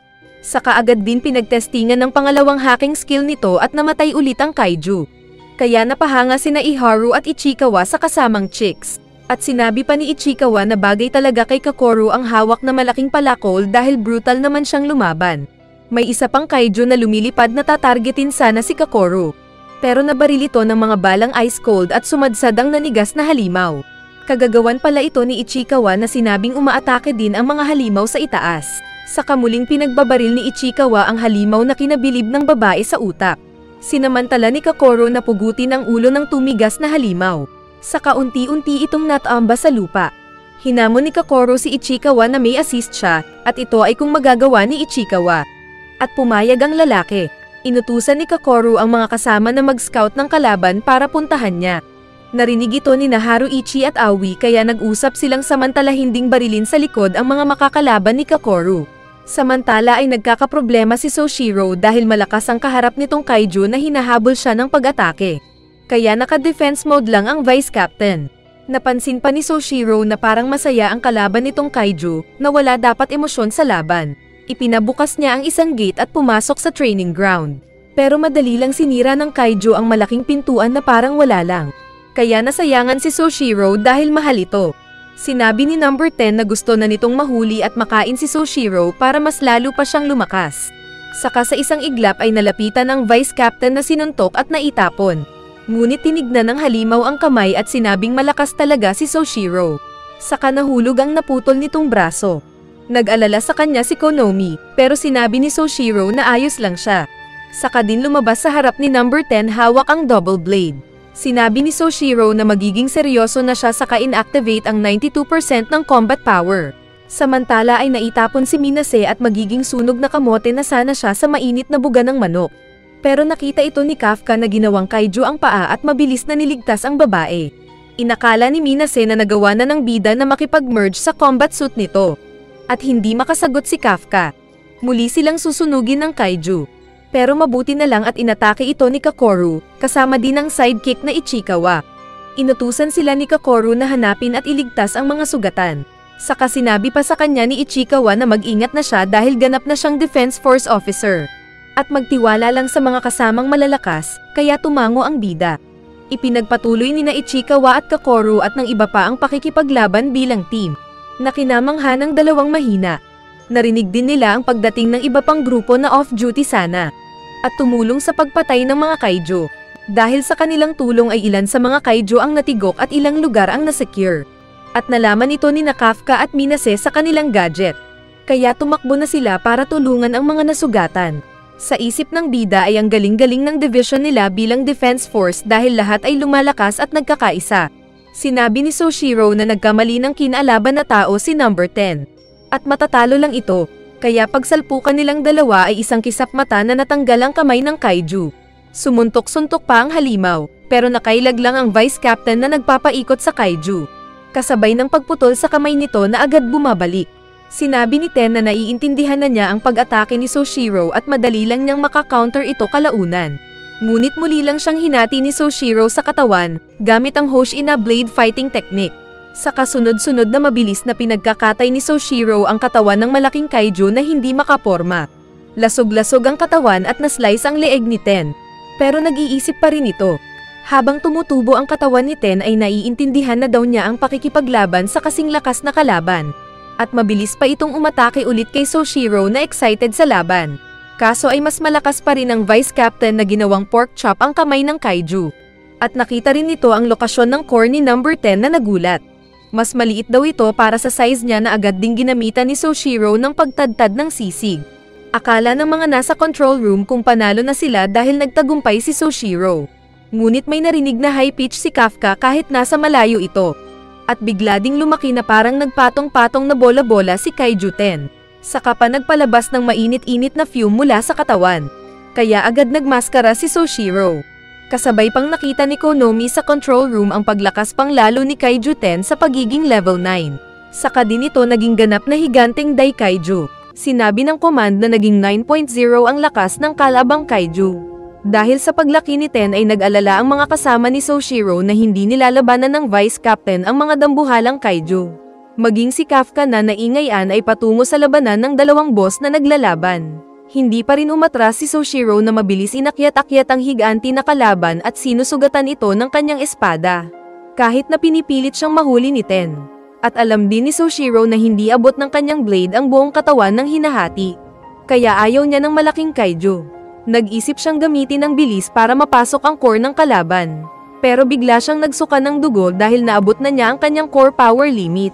Saka agad din pinagtestingan ng pangalawang hacking skill nito at namatay ulit ang kaiju. Kaya napahanga sina Iharu at Ichikawa sa kasamang chicks. At sinabi pa ni Ichikawa na bagay talaga kay Kokoro ang hawak na malaking palakol dahil brutal naman siyang lumaban. May isa pang kaiju na lumilipad na tatargetin sana si Kokoro. Pero nabaril ito ng mga balang ice cold at sumadsad ang nanigas na halimaw. Kagagawan pala ito ni Ichikawa na sinabing umaatake din ang mga halimaw sa itaas. Sa kamuling pinagbabaril ni Ichikawa ang halimaw na kinabilib ng babae sa utak. Sinamantala ni Kokoro na pugutin ang ulo ng tumigas na halimaw. Saka unti-unti itong natamba sa lupa. Hinamon ni Kokoro si Ichikawa na may assist siya at ito ay kung magagawa ni Ichikawa. At pumayag ang lalaki. Inutusan ni Kokoro ang mga kasama na mag-scout ng kalaban para puntahan niya. Narinig ito ni Haruichi at Aoi kaya nag-usap silang samantala hinding barilin sa likod ang mga makakalaban ni Kokoro. Samantala ay nagkakaproblema si Soshiro dahil malakas ang kaharap nitong kaiju na hinahabol siya ng pag-atake. Kaya naka-defense mode lang ang vice captain. Napansin pa ni Soshiro na parang masaya ang kalaban nitong kaiju na wala dapat emosyon sa laban. Ipinabukas niya ang isang gate at pumasok sa training ground. Pero madali lang sinira ng kaiju ang malaking pintuan na parang wala lang. Kaya nasayangan si Soshiro dahil mahal ito. Sinabi ni number 10 na gusto na nitong mahuli at makain si Soshiro para mas lalo pa siyang lumakas. Saka sa isang iglap ay nalapitan ang vice captain na sinuntok at naitapon. Ngunit tinignan ng halimaw ang kamay at sinabing malakas talaga si Soshiro. Saka nahulog ang naputol nitong braso. Nag-alala sa kanya si Konomi, pero sinabi ni Soshiro na ayos lang siya. Saka din lumabas sa harap ni number 10 hawak ang double blade. Sinabi ni Soshiro na magiging seryoso na siya saka inactivate ang 92% ng combat power. Samantala ay naitapon si Minase at magiging sunog na kamote na sana siya sa mainit na buga ng manok. Pero nakita ito ni Kafka na ginawang kaiju ang paa at mabilis na niligtas ang babae. Inakala ni Minase na nagawa na ng bida na makipag-merge sa combat suit nito. At hindi makasagot si Kafka. Muli silang susunugin ng kaiju. Pero mabuti na lang at inatake ito ni Kakoru, kasama din ang sidekick na Ichikawa. Inutusan sila ni Kakoru na hanapin at iligtas ang mga sugatan. Saka sinabi pa sa kanya ni Ichikawa na mag-ingat na siya dahil ganap na siyang Defense Force officer. At magtiwala lang sa mga kasamang malalakas, kaya tumango ang bida. Ipinagpatuloy ni na Ichikawa at Kakoru at ng iba pa ang pakikipaglaban bilang team. Nakinamangha ng dalawang mahina. Narinig din nila ang pagdating ng iba pang grupo na off-duty sana. At tumulong sa pagpatay ng mga kaiju. Dahil sa kanilang tulong ay ilan sa mga kaiju ang natigok at ilang lugar ang nasecure. At nalaman ito ni Kafka at Minase sa kanilang gadget. Kaya tumakbo na sila para tulungan ang mga nasugatan. Sa isip ng bida ay ang galing-galing ng division nila bilang defense force dahil lahat ay lumalakas at nagkakaisa. Sinabi ni Soshiro na nagkamali ng kinalaban na tao si number 10. At matatalo lang ito. Kaya pagsalpukan nilang dalawa ay isang kisap mata na natanggal ang kamay ng kaiju. Sumuntok-suntok pa ang halimaw, pero nakailag lang ang vice captain na nagpapaikot sa kaiju. Kasabay ng pagputol sa kamay nito na agad bumabalik. Sinabi ni Ten na naiintindihan na niya ang pag-atake ni Soshiro at madali lang niyang makakounter ito kalaunan. Ngunit muli lang siyang hinati ni Soshiro sa katawan, gamit ang Hoshina blade fighting technique. Sa kasunod-sunod na mabilis na pinagkakatay ni Soshiro ang katawan ng malaking kaiju na hindi makaporma. Lasog-lasog ang katawan at naslice ang leeg ni Ten. Pero nag-iisip pa rin ito. Habang tumutubo ang katawan ni Ten ay naiintindihan na daw niya ang pakikipaglaban sa kasing lakas na kalaban. At mabilis pa itong umatake ulit kay Soshiro na excited sa laban. Kaso ay mas malakas pa rin ang vice captain na ginawang pork chop ang kamay ng kaiju. At nakita rin nito ang lokasyon ng core ni number 10 na nagulat. Mas maliit daw ito para sa size niya na agad ding ginamitan ni Soshiro ng pagtadtad ng sisig. Akala ng mga nasa control room kung panalo na sila dahil nagtagumpay si Soshiro. Ngunit may narinig na high pitch si Kafka kahit nasa malayo ito. At bigla ding lumaki na parang nagpatong-patong na bola-bola si Kaiju 10. Saka pa nagpalabas ng mainit-init na fume mula sa katawan. Kaya agad nagmaskara si Soshiro. Kasabay pang nakita ni Konomi sa control room ang paglakas pang lalo ni Kaiju 10 sa pagiging level 9. Saka din ito naging ganap na higanteng Daikaiju. Sinabi ng command na naging 9.0 ang lakas ng kalabang kaiju. Dahil sa paglaki ni Ten ay nag-alala ang mga kasama ni Soshiro na hindi nilalabanan ng vice captain ang mga dambuhalang kaiju. Maging si Kafka na naingayan ay patungo sa labanan ng dalawang boss na naglalaban. Hindi pa rin umatras si Soshiro na mabilis inakyat-akyat ang higanti na kalaban at sinusugatan ito ng kanyang espada. Kahit na pinipilit siyang mahuli ni Ten. At alam din ni Soshiro na hindi abot ng kanyang blade ang buong katawan ng hinahati. Kaya ayaw niya ng malaking kaiju. Nag-isip siyang gamitin ang bilis para mapasok ang core ng kalaban. Pero bigla siyang nagsuka ng dugo dahil naabot na niya ang kanyang core power limit.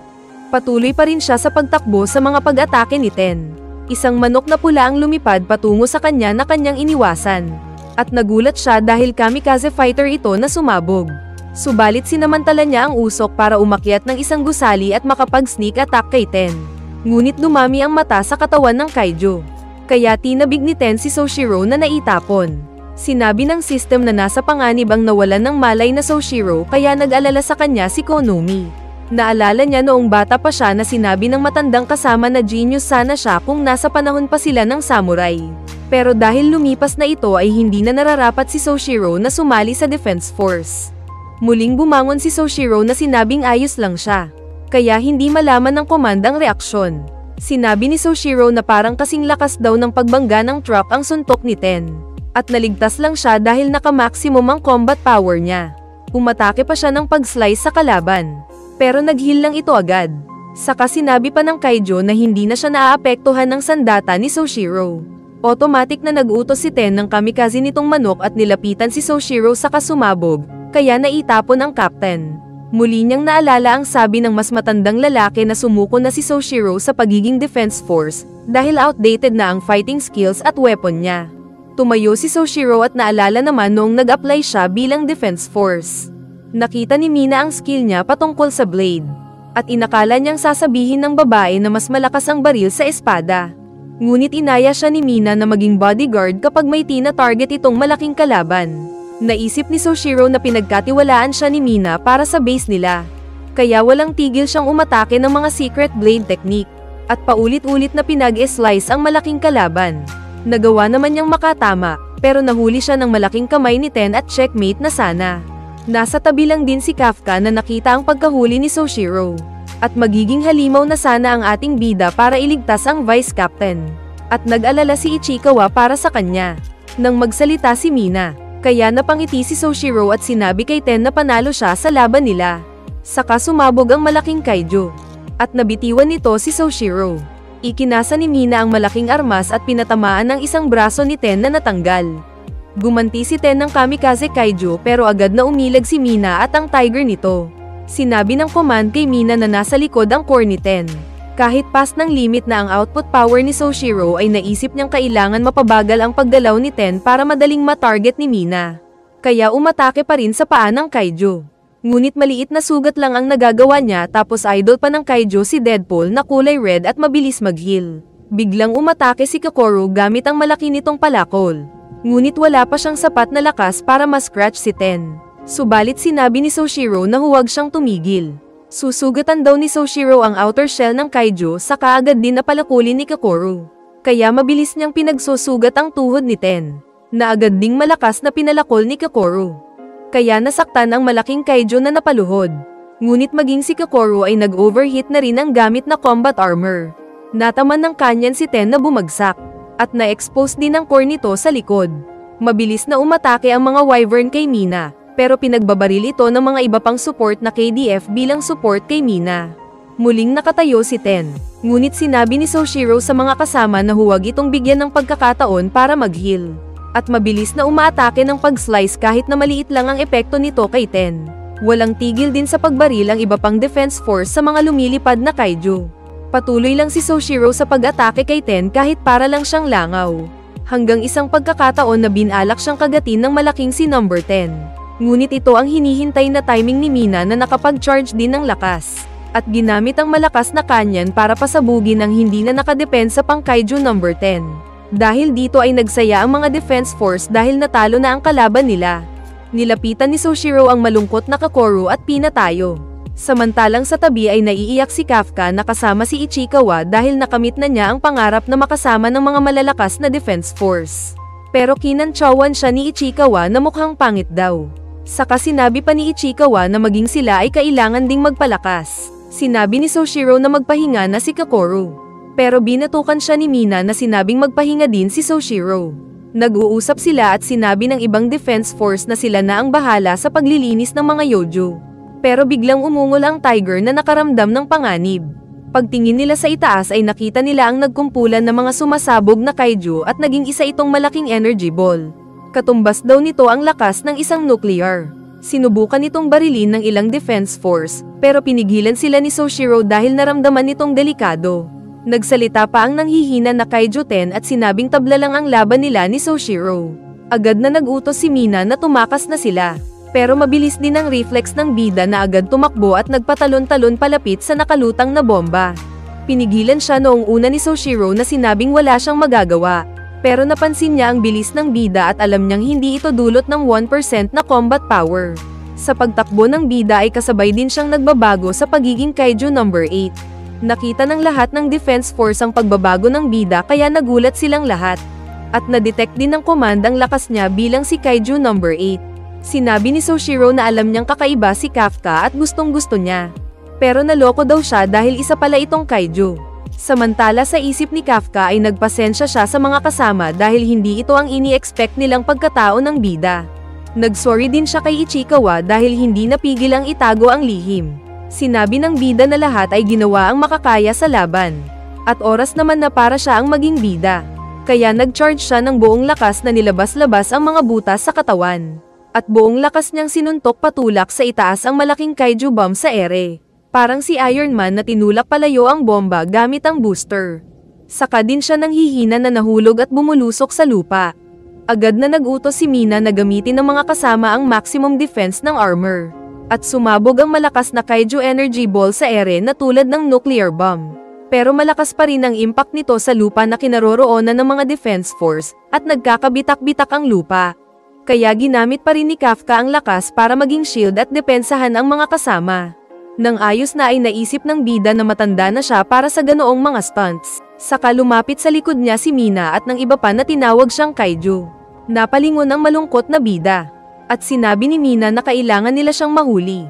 Patuloy pa rin siya sa pagtakbo sa mga pag-atake ni Ten. Isang manok na pula ang lumipad patungo sa kanya na kanyang iniwasan. At nagulat siya dahil kamikaze fighter ito na sumabog. Subalit sinamantala niya ang usok para umakyat ng isang gusali at makapag-sneak attack kay Ten. Ngunit dumami ang mata sa katawan ng kaiju. Kaya tinabig ni Ten si Soshiro na naitapon. Sinabi ng system na nasa panganib ang nawalan ng malay na Soshiro kaya nag-alala sa kanya si Konomi. Naalala niya noong bata pa siya na sinabi ng matandang kasama na genius sana siya kung nasa panahon pa sila ng samurai. Pero dahil lumipas na ito ay hindi na nararapat si Soshiro na sumali sa defense force. Muling bumangon si Soshiro na sinabing ayos lang siya. Kaya hindi malaman ng komandang reaksyon. Sinabi ni Soshiro na parang kasing lakas daw ng pagbangga ng truck ang suntok ni Ten. At naligtas lang siya dahil naka-maximum ang combat power niya. Umatake pa siya ng pag-slice sa kalaban. Pero nag-heal lang ito agad. Saka sinabi pa ng Kaijo na hindi na siya naaapektuhan ng sandata ni Soshiro. Automatic na nag-utos si Ten ng kamikaze nitong manok at nilapitan si Soshiro sa kasumabog, kaya naitapon ang captain. Muli niyang naalala ang sabi ng mas matandang lalaki na sumuko na si Soshiro sa pagiging defense force, dahil outdated na ang fighting skills at weapon niya. Tumayo si Soshiro at naalala naman noong nag-apply siya bilang defense force. Nakita ni Mina ang skill niya patungkol sa blade. At inakala niyang sasabihin ng babae na mas malakas ang baril sa espada. Ngunit inaya siya ni Mina na maging bodyguard kapag may tina-target itong malaking kalaban. Naisip ni Soshiro na pinagkatiwalaan siya ni Mina para sa base nila. Kaya walang tigil siyang umatake ng mga secret blade technique. At paulit-ulit na pinag-slice ang malaking kalaban. Nagawa naman niyang makatama, pero nahuli siya ng malaking kamay ni Ten at checkmate na sana. Nasa tabi lang din si Kafka na nakita ang pagkahuli ni Soshiro. At magiging halimaw na sana ang ating bida para iligtas ang vice captain. At nag-alala si Ichikawa para sa kanya. Nang magsalita si Mina, kaya napangiti si Soshiro at sinabi kay Ten na panalo siya sa laban nila. Saka sumabog ang malaking Kaijo. At nabitiwan nito si Soshiro. Ikinasa ni Mina ang malaking armas at pinatamaan ng isang braso ni Ten na natanggal. Gumanti si Ten ng kamikaze Kaijo pero agad na umilag si Mina at ang tiger nito. Sinabi ng command kay Mina na nasa likod ang core ni Ten. Kahit past ng limit na ang output power ni Soshiro ay naisip niyang kailangan mapabagal ang paggalaw ni Ten para madaling matarget ni Mina. Kaya umatake pa rin sa paa ng Kaijo. Ngunit maliit na sugat lang ang nagagawa niya tapos idol pa ng Kaijo si Deadpool na kulay red at mabilis mag-heal. Biglang umatake si Kokoro gamit ang malaki nitong palakol. Ngunit wala pa siyang sapat na lakas para ma-scratch si Ten. Subalit sinabi ni Soshiro na huwag siyang tumigil. Susugatan daw ni Soshiro ang outer shell ng Kaijo saka agad din napalakulin ni Kokoro. Kaya mabilis niyang pinagsusugat ang tuhod ni Ten, na agad ding malakas na pinalakol ni Kokoro. Kaya nasaktan ang malaking Kaijo na napaluhod. Ngunit maging si Kokoro ay nag-overheat na rin ang gamit na combat armor. Nataman ng kanyan si Ten na bumagsak. At na-expose din ang core nito sa likod. Mabilis na umatake ang mga wyvern kay Mina, pero pinagbabaril ito ng mga iba pang support na KDF bilang support kay Mina. Muling nakatayo si Ten, ngunit sinabi ni Soshiro sa mga kasama na huwag itong bigyan ng pagkakataon para mag-heal. At mabilis na umaatake ng pag-slice kahit na maliit lang ang epekto nito kay Ten. Walang tigil din sa pagbaril ang iba pang defense force sa mga lumilipad na Kaijo. Patuloy lang si Soshiro sa pag-atake kay Ten kahit para lang siyang langaw. Hanggang isang pagkakataon na binalak siyang kagatin ng malaking si number 10. Ngunit ito ang hinihintay na timing ni Mina na nakapag-charge din ng lakas. At ginamit ang malakas na kanyan para pasabugin ang hindi na nakadepensa pang Kaijo number 10. Dahil dito ay nagsaya ang mga defense force dahil natalo na ang kalaban nila. Nilapitan ni Soshiro ang malungkot na Kokoro at pinatayo. Samantalang sa tabi ay naiiyak si Kafka na kasama si Ichikawa dahil nakamit na niya ang pangarap na makasama ng mga malalakas na defense force. Pero kinantsawan siya ni Ichikawa na mukhang pangit daw. Saka sinabi pa ni Ichikawa na maging sila ay kailangan ding magpalakas. Sinabi ni Soshiro na magpahinga na si Kokoro. Pero binatukan siya ni Mina na sinabing magpahinga din si Soshiro. Nag-uusap sila at sinabi ng ibang defense force na sila na ang bahala sa paglilinis ng mga yojo. Pero biglang umungol ang tiger na nakaramdam ng panganib. Pagtingin nila sa itaas ay nakita nila ang nagkumpulan ng mga sumasabog na Kaijo at naging isa itong malaking energy ball. Katumbas daw nito ang lakas ng isang nuclear. Sinubukan itong barilin ng ilang defense force, pero pinigilan sila ni Soshiro dahil naramdaman nitong delikado. Nagsalita pa ang nanghihina na Kaijo 10 at sinabing tabla lang ang laban nila ni Soshiro. Agad na nag-utos si Mina na tumakas na sila. Pero mabilis din ang reflex ng bida na agad tumakbo at nagpatalon-talon palapit sa nakalutang na bomba. Pinigilan siya noong una ni Soshiro na sinabing wala siyang magagawa. Pero napansin niya ang bilis ng bida at alam niyang hindi ito dulot ng 1% na combat power. Sa pagtakbo ng bida ay kasabay din siyang nagbabago sa pagiging Kaijo number 8. Nakita ng lahat ng defense force ang pagbabago ng bida kaya nagulat silang lahat. At na-detect din ng command ang lakas niya bilang si Kaijo number 8. Sinabi ni Soshiro na alam niyang kakaiba si Kafka at gustong-gusto niya. Pero naloko daw siya dahil isa pala itong Kaijo. Samantala sa isip ni Kafka ay nagpasensya siya sa mga kasama dahil hindi ito ang ini-expect nilang pagkatao ng bida. Nagsorry din siya kay Ichikawa dahil hindi napigil ang itago ang lihim. Sinabi ng bida na lahat ay ginawa ang makakaya sa laban. At oras naman na para siya ang maging bida. Kaya nag-charge siya ng buong lakas na nilabas-labas ang mga butas sa katawan. At buong lakas niyang sinuntok patulak sa itaas ang malaking kaiju bomb sa ere. Parang si Iron Man na tinulak palayo ang bomba gamit ang booster. Saka din siya nang hihina na nahulog at bumulusok sa lupa. Agad na nag-utos si Mina na gamitin ng mga kasama ang maximum defense ng armor. At sumabog ang malakas na kaiju energy ball sa ere na tulad ng nuclear bomb. Pero malakas pa rin ang impact nito sa lupa na kinaroroonan ng mga defense force at nagkakabitak-bitak ang lupa. Kaya ginamit pa rin ni Kafka ang lakas para maging shield at depensahan ang mga kasama. Nang ayos na ay naisip ng bida na matanda na siya para sa ganoong mga stunts. Saka lumapit sa likod niya si Mina at ng iba pa na tinawag siyang kaiju. Napalingon ang malungkot na bida. At sinabi ni Mina na kailangan nila siyang mahuli.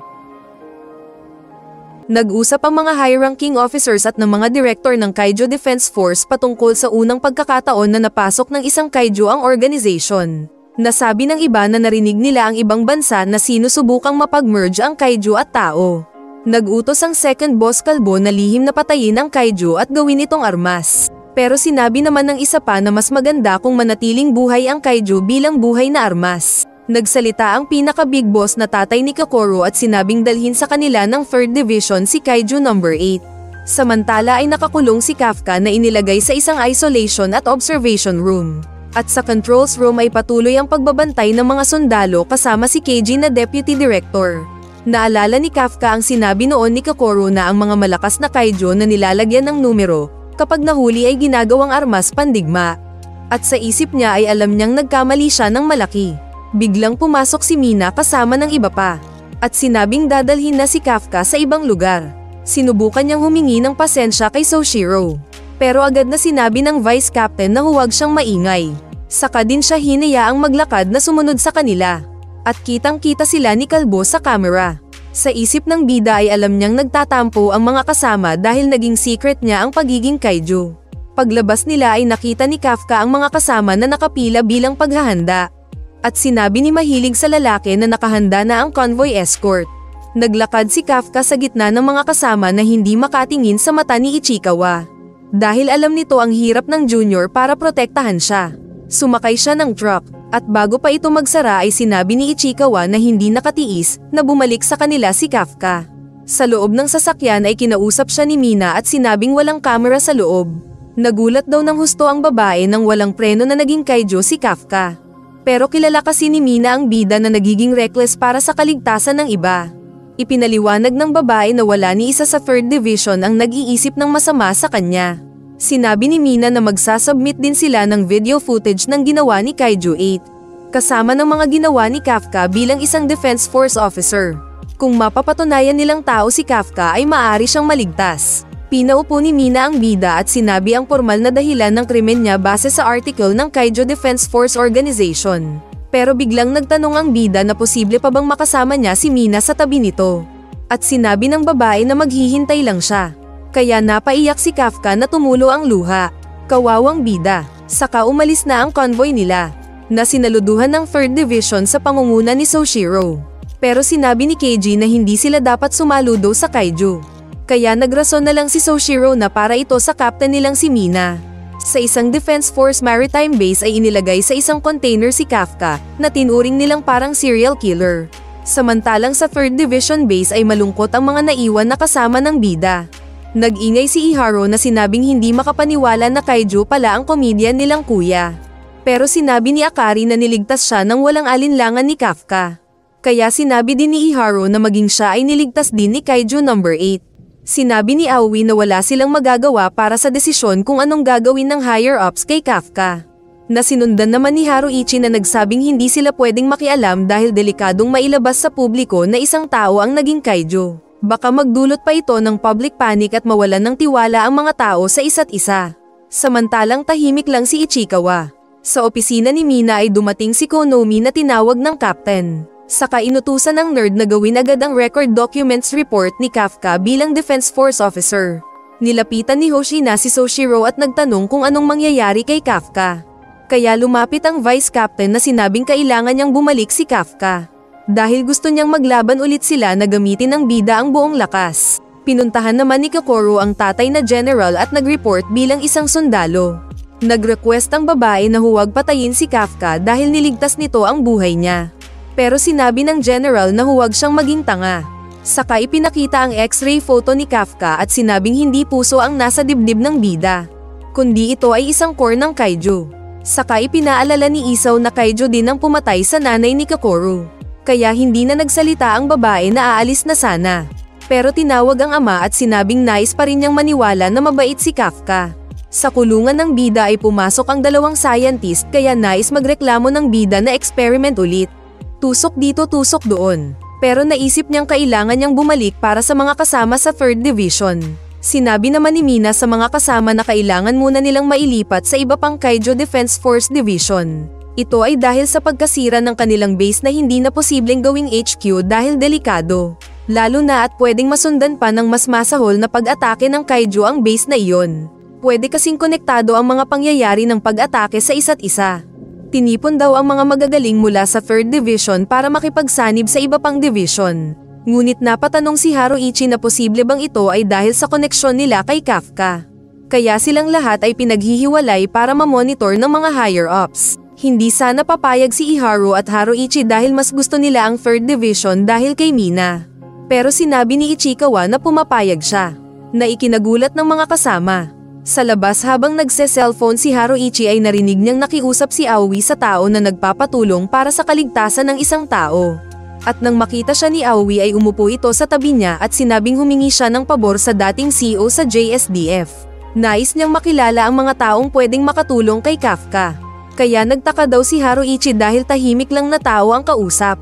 Nag-usap ang mga high-ranking officers at ng mga director ng Kaiju Defense Force patungkol sa unang pagkakataon na napasok ng isang kaiju ang organization. Nasabi ng iba na narinig nila ang ibang bansa na sinusubukang mapag-merge ang kaiju at tao. Nag-utos ang second boss kalbo na lihim na patayin ang kaiju at gawin itong armas. Pero sinabi naman ng isa pa na mas maganda kung manatiling buhay ang kaiju bilang buhay na armas. Nagsalita ang pinaka-big boss na tatay ni Kokoro at sinabing dalhin sa kanila ng 3rd Division si Kaiju No. 8. Samantala ay nakakulong si Kafka na inilagay sa isang isolation at observation room. At sa controls room ay patuloy ang pagbabantay ng mga sundalo kasama si Keiji na Deputy Director. Naalala ni Kafka ang sinabi noon ni Kokoro na ang mga malakas na kaiju na nilalagyan ng numero, kapag nahuli ay ginagawang armas pandigma. At sa isip niya ay alam niyang nagkamali siya ng malaki. Biglang pumasok si Mina kasama ng iba pa. At sinabing dadalhin na si Kafka sa ibang lugar. Sinubukan niyang humingi ng pasensya kay Soshiro. Pero agad na sinabi ng Vice Captain na huwag siyang maingay. Saka din siya hinayaang maglakad na sumunod sa kanila. At kitang-kita sila ni Kalbo sa camera. Sa isip ng bida ay alam niyang nagtatampo ang mga kasama dahil naging secret niya ang pagiging kaiju. Paglabas nila ay nakita ni Kafka ang mga kasama na nakapila bilang paghahanda. At sinabi ni mahilig sa lalaki na nakahanda na ang convoy escort. Naglakad si Kafka sa gitna ng mga kasama na hindi makatingin sa mata ni Ichikawa. Dahil alam nito ang hirap ng junior para protektahan siya. Sumakay siya ng truck, at bago pa ito magsara ay sinabi ni Ichikawa na hindi nakatiis na bumalik sa kanila si Kafka. Sa loob ng sasakyan ay kinausap siya ni Mina at sinabing walang kamera sa loob. Nagulat daw ng husto ang babae nang walang preno na naging kaiju si Kafka. Pero kilala kasi ni Mina ang bida na nagiging reckless para sa kaligtasan ng iba. Ipinaliwanag ng babae na wala ni isa sa 3rd Division ang nag-iisip ng masama sa kanya. Sinabi ni Mina na magsasubmit din sila ng video footage ng ginawa ni Kaiju 8. Kasama ng mga ginawa ni Kafka bilang isang Defense Force officer. Kung mapapatunayan nilang tao si Kafka ay maaari siyang maligtas. Pinaupo ni Mina ang bida at sinabi ang formal na dahilan ng krimen niya base sa article ng Kaiju Defense Force Organization. Pero biglang nagtanong ang bida na posible pa bang makasama niya si Mina sa tabi nito. At sinabi ng babae na maghihintay lang siya. Kaya napaiyak si Kafka na tumulo ang luha. Kawawang bida. Saka umalis na ang convoy nila, na sinaluduhan ng 3rd Division sa pangunguna ni Soshiro. Pero sinabi ni Keiji na hindi sila dapat sumaludo sa kaiju. Kaya nagrason na lang si Soshiro na para ito sa captain nilang si Mina. Sa isang Defense Force Maritime Base ay inilagay sa isang container si Kafka na tinuring nilang parang serial killer. Samantalang sa 3rd Division Base ay malungkot ang mga naiwan na kasama ng bida. Nag-ingay si Iharo na sinabing hindi makapaniwala na kaiju pala ang comedian nilang kuya. Pero sinabi ni Akari na niligtas siya ng walang alinlangan ni Kafka. Kaya sinabi din ni Iharo na maging siya ay niligtas din ni Kaiju No. 8. Sinabi ni Aoi na wala silang magagawa para sa desisyon kung anong gagawin ng higher-ups kay Kafka. Nasinundan naman ni Haruichi na nagsabing hindi sila pwedeng makialam dahil delikadong mailabas sa publiko na isang tao ang naging kaiju. Baka magdulot pa ito ng public panic at mawalan ng tiwala ang mga tao sa isa't isa. Samantalang tahimik lang si Ichikawa. Sa opisina ni Mina ay dumating si Konomi na tinawag ng captain. Saka inutusan ng nerd na gawin agad ang record documents report ni Kafka bilang Defense Force officer. Nilapitan ni Hoshina si Soshiro at nagtanong kung anong mangyayari kay Kafka. Kaya lumapit ang vice captain na sinabing kailangan niyang bumalik si Kafka. Dahil gusto niyang maglaban ulit sila na gamitin ng bida ang buong lakas. Pinuntahan naman ni Kokoro ang tatay na general at nag-report bilang isang sundalo. Nag-request ang babae na huwag patayin si Kafka dahil niligtas nito ang buhay niya. Pero sinabi ng general na huwag siyang maging tanga. Saka ipinakita ang X-ray photo ni Kafka at sinabing hindi puso ang nasa dibdib ng bida, kundi ito ay isang core ng kaiju. Saka ipinaalala ni Isao na kaiju din ang pumatay sa nanay ni Kokoro. Kaya hindi na nagsalita ang babae na aalis na sana. Pero tinawag ang ama at sinabing nais pa rin niyang maniwala na mabait si Kafka. Sa kulungan ng bida ay pumasok ang dalawang scientist kaya nais magreklamo ng bida na experiment ulit. Tusok dito tusok doon. Pero naisip niyang kailangan niyang bumalik para sa mga kasama sa 3rd Division. Sinabi naman ni Mina sa mga kasama na kailangan muna nilang mailipat sa iba pang Kaiju Defense Force Division. Ito ay dahil sa pagkasira ng kanilang base na hindi na posibleng gawing HQ dahil delikado. Lalo na at pwedeng masundan pa ng mas masahol na pag-atake ng Kaiju ang base na iyon. Pwede kasing konektado ang mga pangyayari ng pag-atake sa isa't isa. Tinipon daw ang mga magagaling mula sa 3rd Division para makipagsanib sa iba pang division. Ngunit napatanong si Haruichi na posible bang ito ay dahil sa koneksyon nila kay Kafka. Kaya silang lahat ay pinaghihiwalay para mamonitor ng mga higher-ups. Hindi sana papayag si Iharu at Haruichi dahil mas gusto nila ang 3rd Division dahil kay Mina. Pero sinabi ni Ichikawa na pumapayag siya, na ikinagulat ng mga kasama. Sa labas habang nagse-cellphone si Haruichi ay narinig niyang nakiusap si Aoi sa tao na nagpapatulong para sa kaligtasan ng isang tao. At nang makita siya ni Aoi ay umupo ito sa tabi niya at sinabing humingi siya ng pabor sa dating CEO sa JSDF. Nais niyang makilala ang mga taong pwedeng makatulong kay Kafka. Kaya nagtaka daw si Haruichi dahil tahimik lang na tao ang kausap.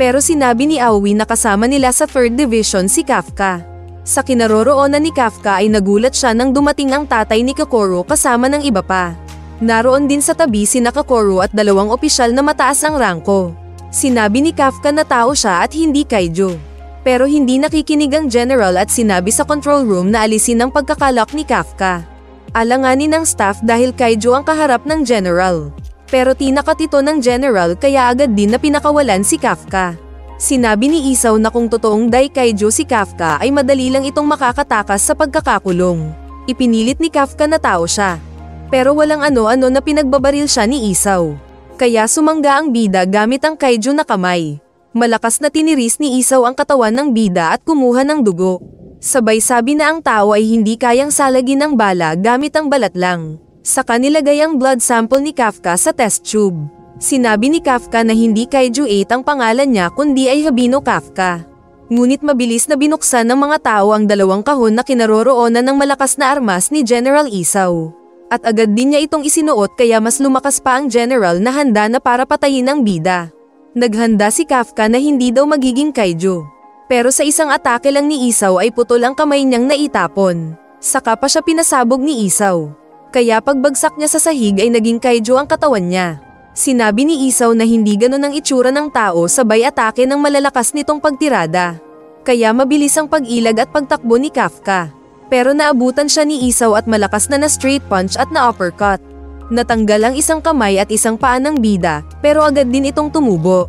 Pero sinabi ni Aoi na kasama nila sa 3rd Division si Kafka. Sa kinaroroonan ni Kafka ay nagulat siya nang dumating ang tatay ni Kokoro kasama ng iba pa. Naroon din sa tabi sina Kokoro at dalawang opisyal na mataas ang rangko. Sinabi ni Kafka na tao siya at hindi kaiju. Pero hindi nakikinig ang general at sinabi sa control room na alisin ang pagkakalak ni Kafka. Alanganin ng staff dahil kaiju ang kaharap ng general. Pero tinakat ito ng general kaya agad din na pinakawalan si Kafka. Sinabi ni Isao na kung totoong dai kaiju si Kafka ay madali lang itong makakatakas sa pagkakakulong. Ipinilit ni Kafka na tao siya. Pero walang ano-ano na pinagbabaril siya ni Isao. Kaya sumangga ang bida gamit ang kaiju na kamay. Malakas na tiniris ni Isao ang katawan ng bida at kumuha ng dugo. Sabay sabi na ang tao ay hindi kayang salagin ng bala gamit ang balat lang. Saka nilagay ang blood sample ni Kafka sa test tube. Sinabi ni Kafka na hindi Kaiju 8 ang pangalan niya kundi ay Habino Kafka. Ngunit mabilis na binuksan ng mga tao ang dalawang kahon na kinaroroonan ng malakas na armas ni General Isao. At agad din niya itong isinuot kaya mas lumakas pa ang general na handa na para patayin ang bida. Naghanda si Kafka na hindi daw magiging kaiju. Pero sa isang atake lang ni Isao ay putol ang kamay niyang naitapon. Saka pa siya pinasabog ni Isao. Kaya pagbagsak niya sa sahig ay naging kaiju ang katawan niya. Sinabi ni Isao na hindi ganon ang itsura ng tao sabay atake ng malalakas nitong pagtirada. Kaya mabilis ang pag-ilag at pagtakbo ni Kafka. Pero naabutan siya ni Isao at malakas na straight punch at na uppercut. Natanggal ang isang kamay at isang paa ng bida, pero agad din itong tumubo.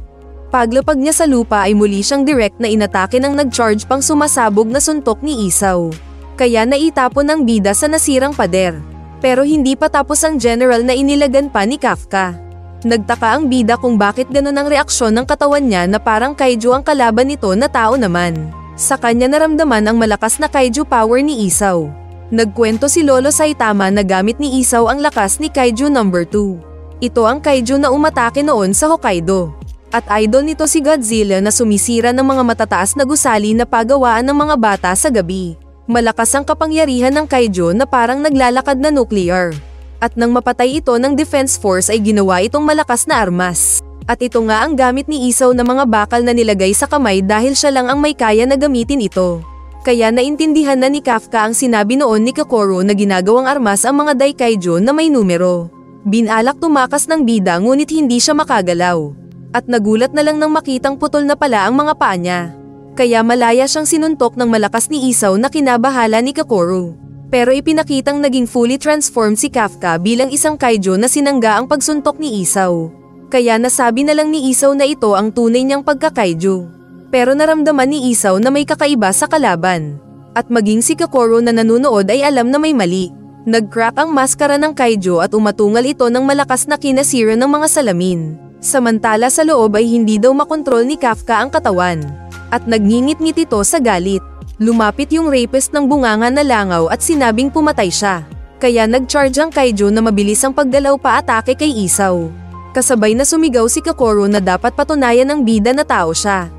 Paglapag niya sa lupa ay muli siyang direct na inatake ng nag-charge pang sumasabog na suntok ni Isao. Kaya naitapon ng bida sa nasirang pader. Pero hindi pa tapos ang general na inilagan pa ni Kafka. Nagtaka ang bida kung bakit ganon ang reaksyon ng katawan niya na parang kaiju ang kalaban nito na tao naman. Sa kanya naramdaman ang malakas na kaiju power ni Isao. Nagkwento si Lolo Saitama na gamit ni Isao ang lakas ni Kaiju No. 2. Ito ang kaiju na umatake noon sa Hokkaido. At idol nito si Godzilla na sumisira ng mga matataas na gusali na pagawaan ng mga bata sa gabi. Malakas ang kapangyarihan ng kaiju na parang naglalakad na nuclear. At nang mapatay ito ng Defense Force ay ginawa itong malakas na armas. At ito nga ang gamit ni Isao na mga bakal na nilagay sa kamay dahil siya lang ang may kaya na gamitin ito. Kaya naintindihan na ni Kafka ang sinabi noon ni Kokoro na ginagawang armas ang mga Daikaiju na may numero. Binalak tumakas ng bida ngunit hindi siya makagalaw. At nagulat na lang nang makitang putol na pala ang mga paa niya. Kaya malaya siyang sinuntok ng malakas ni Isao na kinabahala ni Kokoro. Pero ipinakitang naging fully transformed si Kafka bilang isang kaiju na sinangga ang pagsuntok ni Isaw. Kaya nasabi na lang ni Isaw na ito ang tunay niyang pagkakaiju. Pero naramdaman ni Isaw na may kakaiba sa kalaban. At maging si Kokoro na nanunood ay alam na may mali. Nag-crack ang maskara ng kaiju at umatungal ito ng malakas na kinasira ng mga salamin. Samantala sa loob ay hindi daw makontrol ni Kafka ang katawan. At nagngingit-ngit ito sa galit. Lumapit yung rapist ng bunganga na langaw at sinabing pumatay siya. Kaya nag-charge ang kaiju na mabilis ang pagdalaw pa atake kay Isaw. Kasabay na sumigaw si Kokoro na dapat patunayan ng bida na tao siya.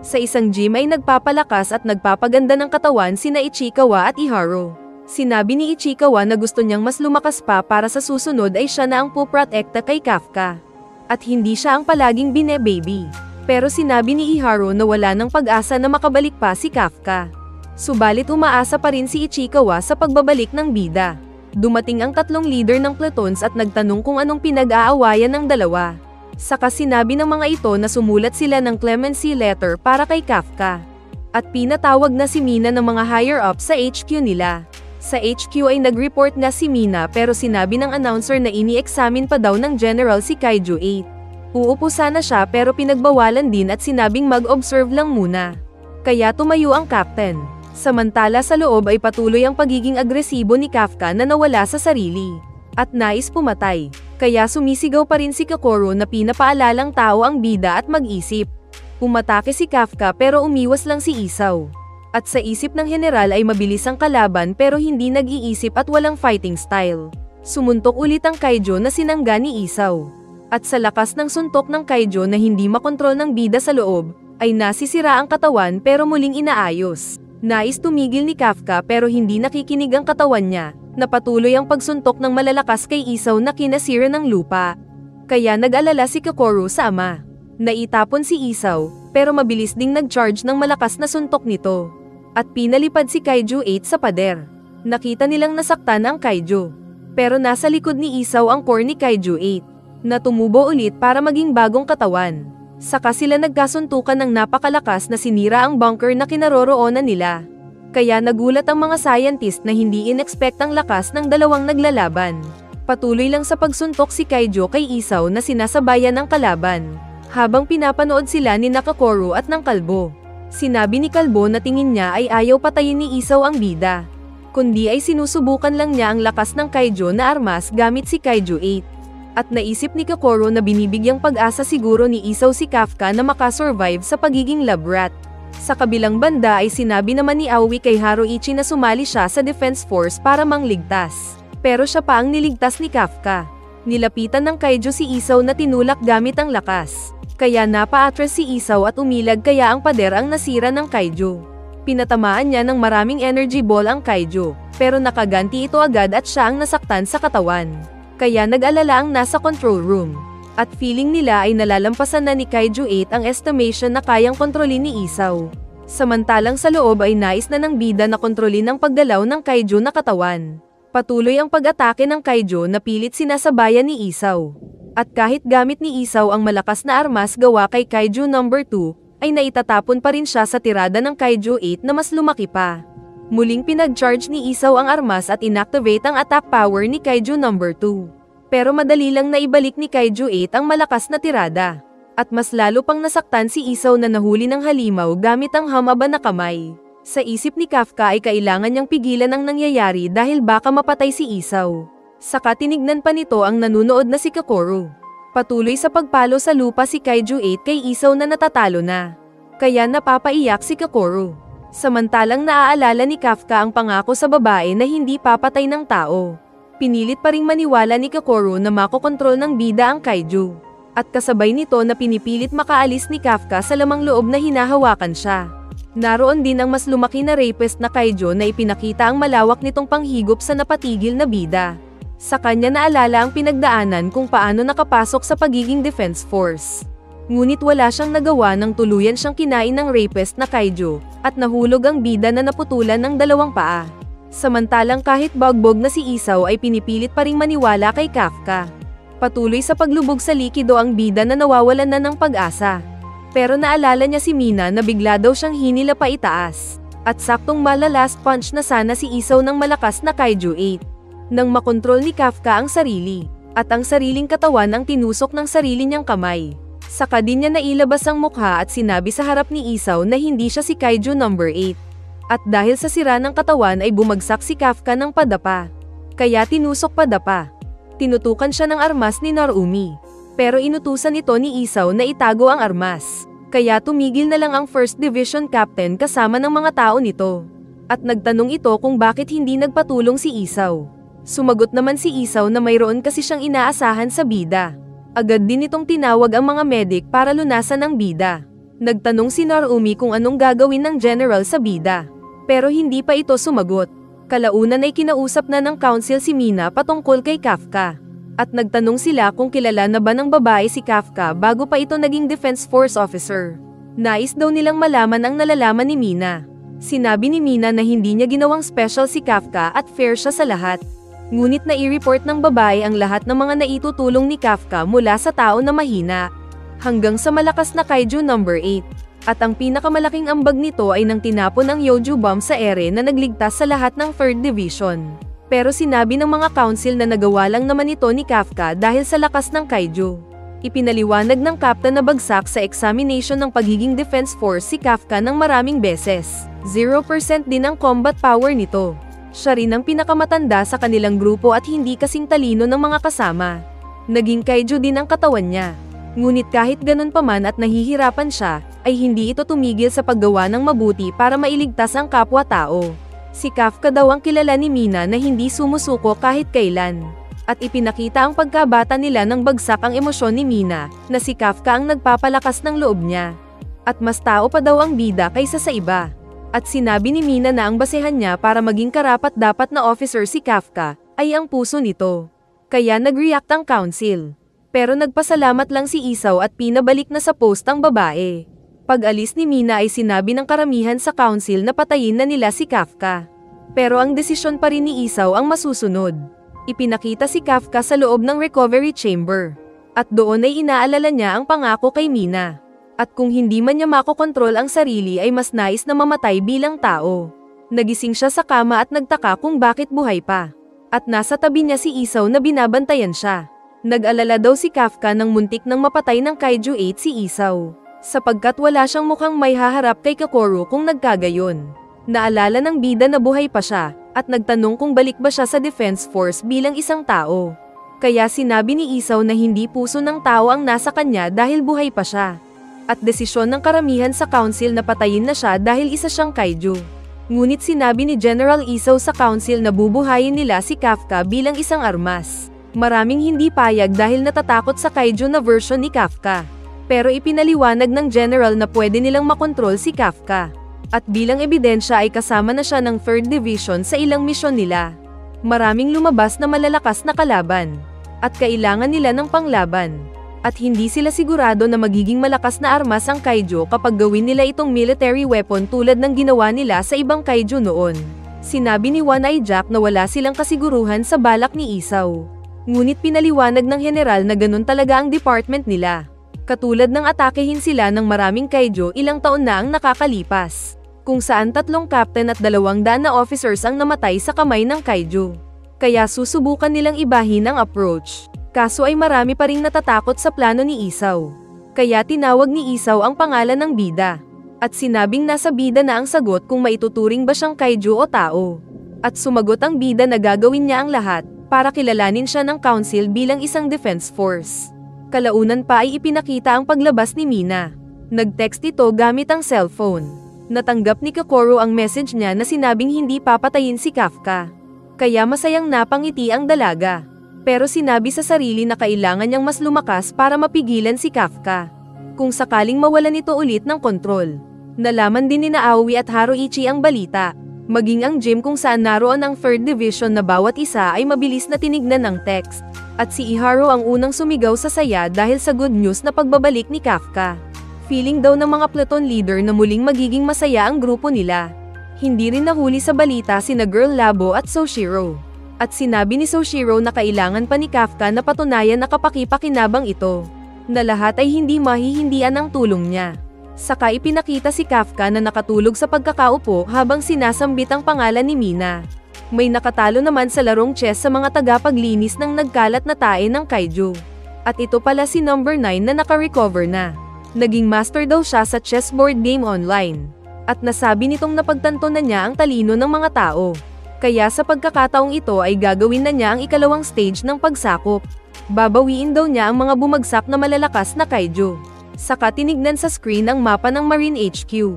Sa isang gym ay nagpapalakas at nagpapaganda ng katawan sina Ichikawa at Iharo. Sinabi ni Ichikawa na gusto niyang mas lumakas pa para sa susunod ay siya na ang puprotekta kay Kafka. At hindi siya ang palaging bine-baby. Pero sinabi ni Iharo na wala ng pag-asa na makabalik pa si Kafka. Subalit umaasa pa rin si Ichikawa sa pagbabalik ng bida. Dumating ang tatlong leader ng platoons at nagtanong kung anong pinag-aawayan ng dalawa. Saka sinabi ng mga ito na sumulat sila ng clemency letter para kay Kafka. At pinatawag na si Mina ng mga higher-ups sa HQ nila. Sa HQ ay nag-report nga si Mina pero sinabi ng announcer na ini-examine pa daw ng general si Kaiju 8. Uupo sana siya pero pinagbawalan din at sinabing mag-observe lang muna. Kaya tumayo ang captain. Samantala sa loob ay patuloy ang pagiging agresibo ni Kafka na nawala sa sarili. At nais pumatay. Kaya sumisigaw pa rin si Kokoro na pinapaalalang tao ang bida at mag-isip. Umatake si Kafka pero umiwas lang si Isaw. At sa isip ng general ay mabilis ang kalaban pero hindi nag-iisip at walang fighting style. Sumuntok ulit ang kaiju na sinangga ni Isaw. At sa lakas ng suntok ng kaiju na hindi makontrol ng bida sa loob, ay nasisira ang katawan pero muling inaayos. Nais tumigil ni Kafka pero hindi nakikinig ang katawan niya, na patuloy ang pagsuntok ng malalakas kay Isaw na kinasira ng lupa. Kaya nag-alala si Kokoro sa ama. Naitapon si Isaw, pero mabilis ding nag-charge ng malakas na suntok nito. At pinalipad si Kaiju 8 sa pader. Nakita nilang nasaktan ang kaiju. Pero nasa likod ni Isaw ang core ni Kaiju 8, na tumubo ulit para maging bagong katawan. Saka sila nagkasuntukan ng napakalakas na sinira ang bunker na kinaroroonan nila. Kaya nagulat ang mga scientist na hindi in-expect ang lakas ng dalawang naglalaban. Patuloy lang sa pagsuntok si Kaiju kay Isaw na sinasabayan ng kalaban. Habang pinapanood sila ni Kokoro at ng Kalbo. Sinabi ni Kalbo na tingin niya ay ayaw patayin ni Isaw ang bida. Kundi ay sinusubukan lang niya ang lakas ng kaiju na armas gamit si Kaiju 8. At naisip ni Kokoro na binibigyang pag-asa siguro ni Isaw si Kafka na makasurvive sa pagiging lab rat. Sa kabilang banda ay sinabi naman ni Aoi kay Haruichi na sumali siya sa defense force para mangligtas. Pero siya pa ang niligtas ni Kafka. Nilapitan ng kaiju si Isaw na tinulak gamit ang lakas. Kaya napa-atras si Isaw at umilag kaya ang pader ang nasira ng kaiju. Pinatamaan niya ng maraming energy ball ang kaiju, pero nakaganti ito agad at siya ang nasaktan sa katawan. Kaya nag-alala ang nasa control room. At feeling nila ay nalalampasan na ni Kaiju 8 ang estimation na kayang kontrolin ni Isaw. Samantalang sa loob ay nais na ng bida na kontrolin ang pagdalaw ng kaiju na katawan. Patuloy ang pag-atake ng kaiju na pilit sinasabayan ni Isaw. At kahit gamit ni Isaw ang malakas na armas gawa kay Kaiju number 2, ay naitatapon pa rin siya sa tirada ng Kaiju 8 na mas lumaki pa. Muling pinag-charge ni Isaw ang armas at inactivate ang attack power ni Kaiju number 2. Pero madali lang naibalik ni Kaiju 8 ang malakas na tirada. At mas lalo pang nasaktan si Isaw na nahuli ng halimaw gamit ang hamaba na kamay. Sa isip ni Kafka ay kailangan niyang pigilan ang nangyayari dahil baka mapatay si Isaw. Saka tinignan pa nito ang nanunood na si Kokoro. Patuloy sa pagpalo sa lupa si Kaiju 8 kay Isaw na natatalo na. Kaya napapaiyak si Kokoro. Samantalang naaalala ni Kafka ang pangako sa babae na hindi papatay ng tao. Pinilit pa ring maniwala ni Kokoro na makokontrol ng bida ang kaiju. At kasabay nito na pinipilit makaalis ni Kafka sa lamang loob na hinahawakan siya. Naroon din ang mas lumaki na rapist na kaiju na ipinakita ang malawak nitong panghigop sa napatigil na bida. Sa kanya naalala ang pinagdaanan kung paano nakapasok sa pagiging defense force. Ngunit wala siyang nagawa nang tuluyan siyang kinain ng rapist na kaiju, at nahulog ang bida na naputulan ng dalawang paa. Samantalang kahit bagbog na si Isaw ay pinipilit pa ring maniwala kay Kafka. Patuloy sa paglubog sa likido ang bida na nawawalan na ng pag-asa. Pero naalala niya si Mina na bigla daw siyang hinila pa itaas. At saktong mala-last punch na sana si Isaw ng malakas na Kaiju 8. Nang makontrol ni Kafka ang sarili, at ang sariling katawan ang tinusok ng sarili niyang kamay. Saka din niya nailabas ang mukha at sinabi sa harap ni Isaw na hindi siya si Kaiju number 8. At dahil sa sira ng katawan ay bumagsak si Kafka ng padapa. Kaya tinusok padapa. Tinutukan siya ng armas ni Narumi. Pero inutusan ito ni Isaw na itago ang armas. Kaya tumigil na lang ang First Division Captain kasama ng mga tao nito. At nagtanong ito kung bakit hindi nagpatulong si Isaw. Sumagot naman si Isaw na mayroon kasi siyang inaasahan sa bida. Agad din itong tinawag ang mga medic para lunasan ang bida. Nagtanong si Narumi kung anong gagawin ng general sa bida. Pero hindi pa ito sumagot. Kalaunan ay kinausap na ng council si Mina patungkol kay Kafka. At nagtanong sila kung kilala na ba ng babae si Kafka bago pa ito naging Defense Force officer. Nais daw nilang malaman ang nalalaman ni Mina. Sinabi ni Mina na hindi niya ginawang special si Kafka at fair siya sa lahat. Ngunit nai-report ng babae ang lahat ng mga naitutulong ni Kafka mula sa tao na mahina hanggang sa malakas na Kaiju number 8. At ang pinakamalaking ambag nito ay nang tinapon ang Yoju bomb sa ere na nagligtas sa lahat ng 3rd Division. Pero sinabi ng mga council na nagawa lang naman ito ni Kafka dahil sa lakas ng Kaiju. Ipinaliwanag ng captain na bagsak sa examination ng pagiging defense force si Kafka ng maraming beses. 0% din ang combat power nito. Siya rin ang pinakamatanda sa kanilang grupo at hindi kasing talino ng mga kasama. Naging Kaiju din ang katawan niya. Ngunit kahit ganun pa man at nahihirapan siya, ay hindi ito tumigil sa paggawa ng mabuti para mailigtas ang kapwa-tao. Si Kafka daw ang kilala ni Mina na hindi sumusuko kahit kailan. At ipinakita ang pagkabata nila nang bagsak ang emosyon ni Mina, na si Kafka ang nagpapalakas ng loob niya. At mas tao pa daw ang bida kaysa sa iba. At sinabi ni Mina na ang basehan niya para maging karapat-dapat na officer si Kafka, ay ang puso nito. Kaya nag-react ang council. Pero nagpasalamat lang si Isaw at pinabalik na sa post ang babae. Pag-alis ni Mina ay sinabi ng karamihan sa council na patayin na nila si Kafka. Pero ang desisyon pa rin ni Isaw ang masusunod. Ipinakita si Kafka sa loob ng recovery chamber. At doon ay inaalala niya ang pangako kay Mina. At kung hindi man niya makokontrol ang sarili ay mas nais na mamatay bilang tao. Nagising siya sa kama at nagtaka kung bakit buhay pa. At nasa tabi niya si Isaw na binabantayan siya. Nag-alala daw si Kafka nang muntik nang mapatay ng Kaiju 8 si Isaw. Sapagkat wala siyang mukhang may haharap kay Kokoro kung nagkagayon. Naalala ng bida na buhay pa siya, at nagtanong kung balik ba siya sa Defense Force bilang isang tao. Kaya sinabi ni Isaw na hindi puso ng tao ang nasa kanya dahil buhay pa siya. At desisyon ng karamihan sa council na patayin na siya dahil isa siyang Kaiju. Ngunit sinabi ni General Isaw sa council na bubuhayin nila si Kafka bilang isang armas. Maraming hindi payag dahil natatakot sa Kaiju na version ni Kafka. Pero ipinaliwanag ng general na pwede nilang makontrol si Kafka. At bilang ebidensya ay kasama na siya ng 3rd Division sa ilang misyon nila. Maraming lumabas na malalakas na kalaban. At kailangan nila ng panglaban. At hindi sila sigurado na magiging malakas na armas ang Kaiju kapag gawin nila itong military weapon tulad ng ginawa nila sa ibang Kaiju noon. Sinabi ni One Eye Jack na wala silang kasiguruhan sa balak ni Isaw. Ngunit pinaliwanag ng general na ganun talaga ang department nila. Katulad ng atakehin sila ng maraming Kaiju ilang taon na ang nakakalipas. Kung saan 3 captain at 200 na officers ang namatay sa kamay ng Kaiju. Kaya susubukan nilang ibahin ang approach. Kaso ay marami pa ring natatakot sa plano ni Isaw. Kaya tinawag ni Isaw ang pangalan ng bida. At sinabing nasa bida na ang sagot kung maituturing ba siyang Kaiju o tao. At sumagot ang bida na gagawin niya ang lahat para kilalanin siya ng council bilang isang defense force. Kalaunan pa ay ipinakita ang paglabas ni Mina. Nag-text ito gamit ang cellphone. Natanggap ni Kokoro ang message niya na sinabing hindi papatayin si Kafka. Kaya masayang napangiti ang dalaga. Pero sinabi sa sarili na kailangan niyang mas lumakas para mapigilan si Kafka. Kung sakaling mawalan ito ulit ng kontrol. Nalaman din ni Aoi at Haruichi ang balita. Maging ang gym kung saan naroon ang 3rd Division na bawat isa ay mabilis na tinignan ng text. At si Iharo ang unang sumigaw sa saya dahil sa good news na pagbabalik ni Kafka. Feeling daw ng mga platoon leader na muling magiging masaya ang grupo nila. Hindi rin nahuli sa balita sina Girl Labo at Soshiro. At sinabi ni Soshiro na kailangan pa ni Kafka na patunayan na kapaki-pakinabang ito. Na lahat ay hindi mahihindian ang tulong niya. Saka ipinakita si Kafka na nakatulog sa pagkakaupo habang sinasambit ang pangalan ni Mina. May nakatalo naman sa larong chess sa mga tagapaglinis ng nagkalat na tae ng kaiju. At ito pala si number 9 na naka-recover na. Naging master daw siya sa chessboard game online. At nasabi nitong napagtanto na niya ang talino ng mga tao. Kaya sa pagkakataong ito ay gagawin na niya ang ikalawang stage ng pagsakop. Babawiin daw niya ang mga bumagsak na malalakas na kaiju. Saka tinignan sa screen ang mapa ng Marine HQ.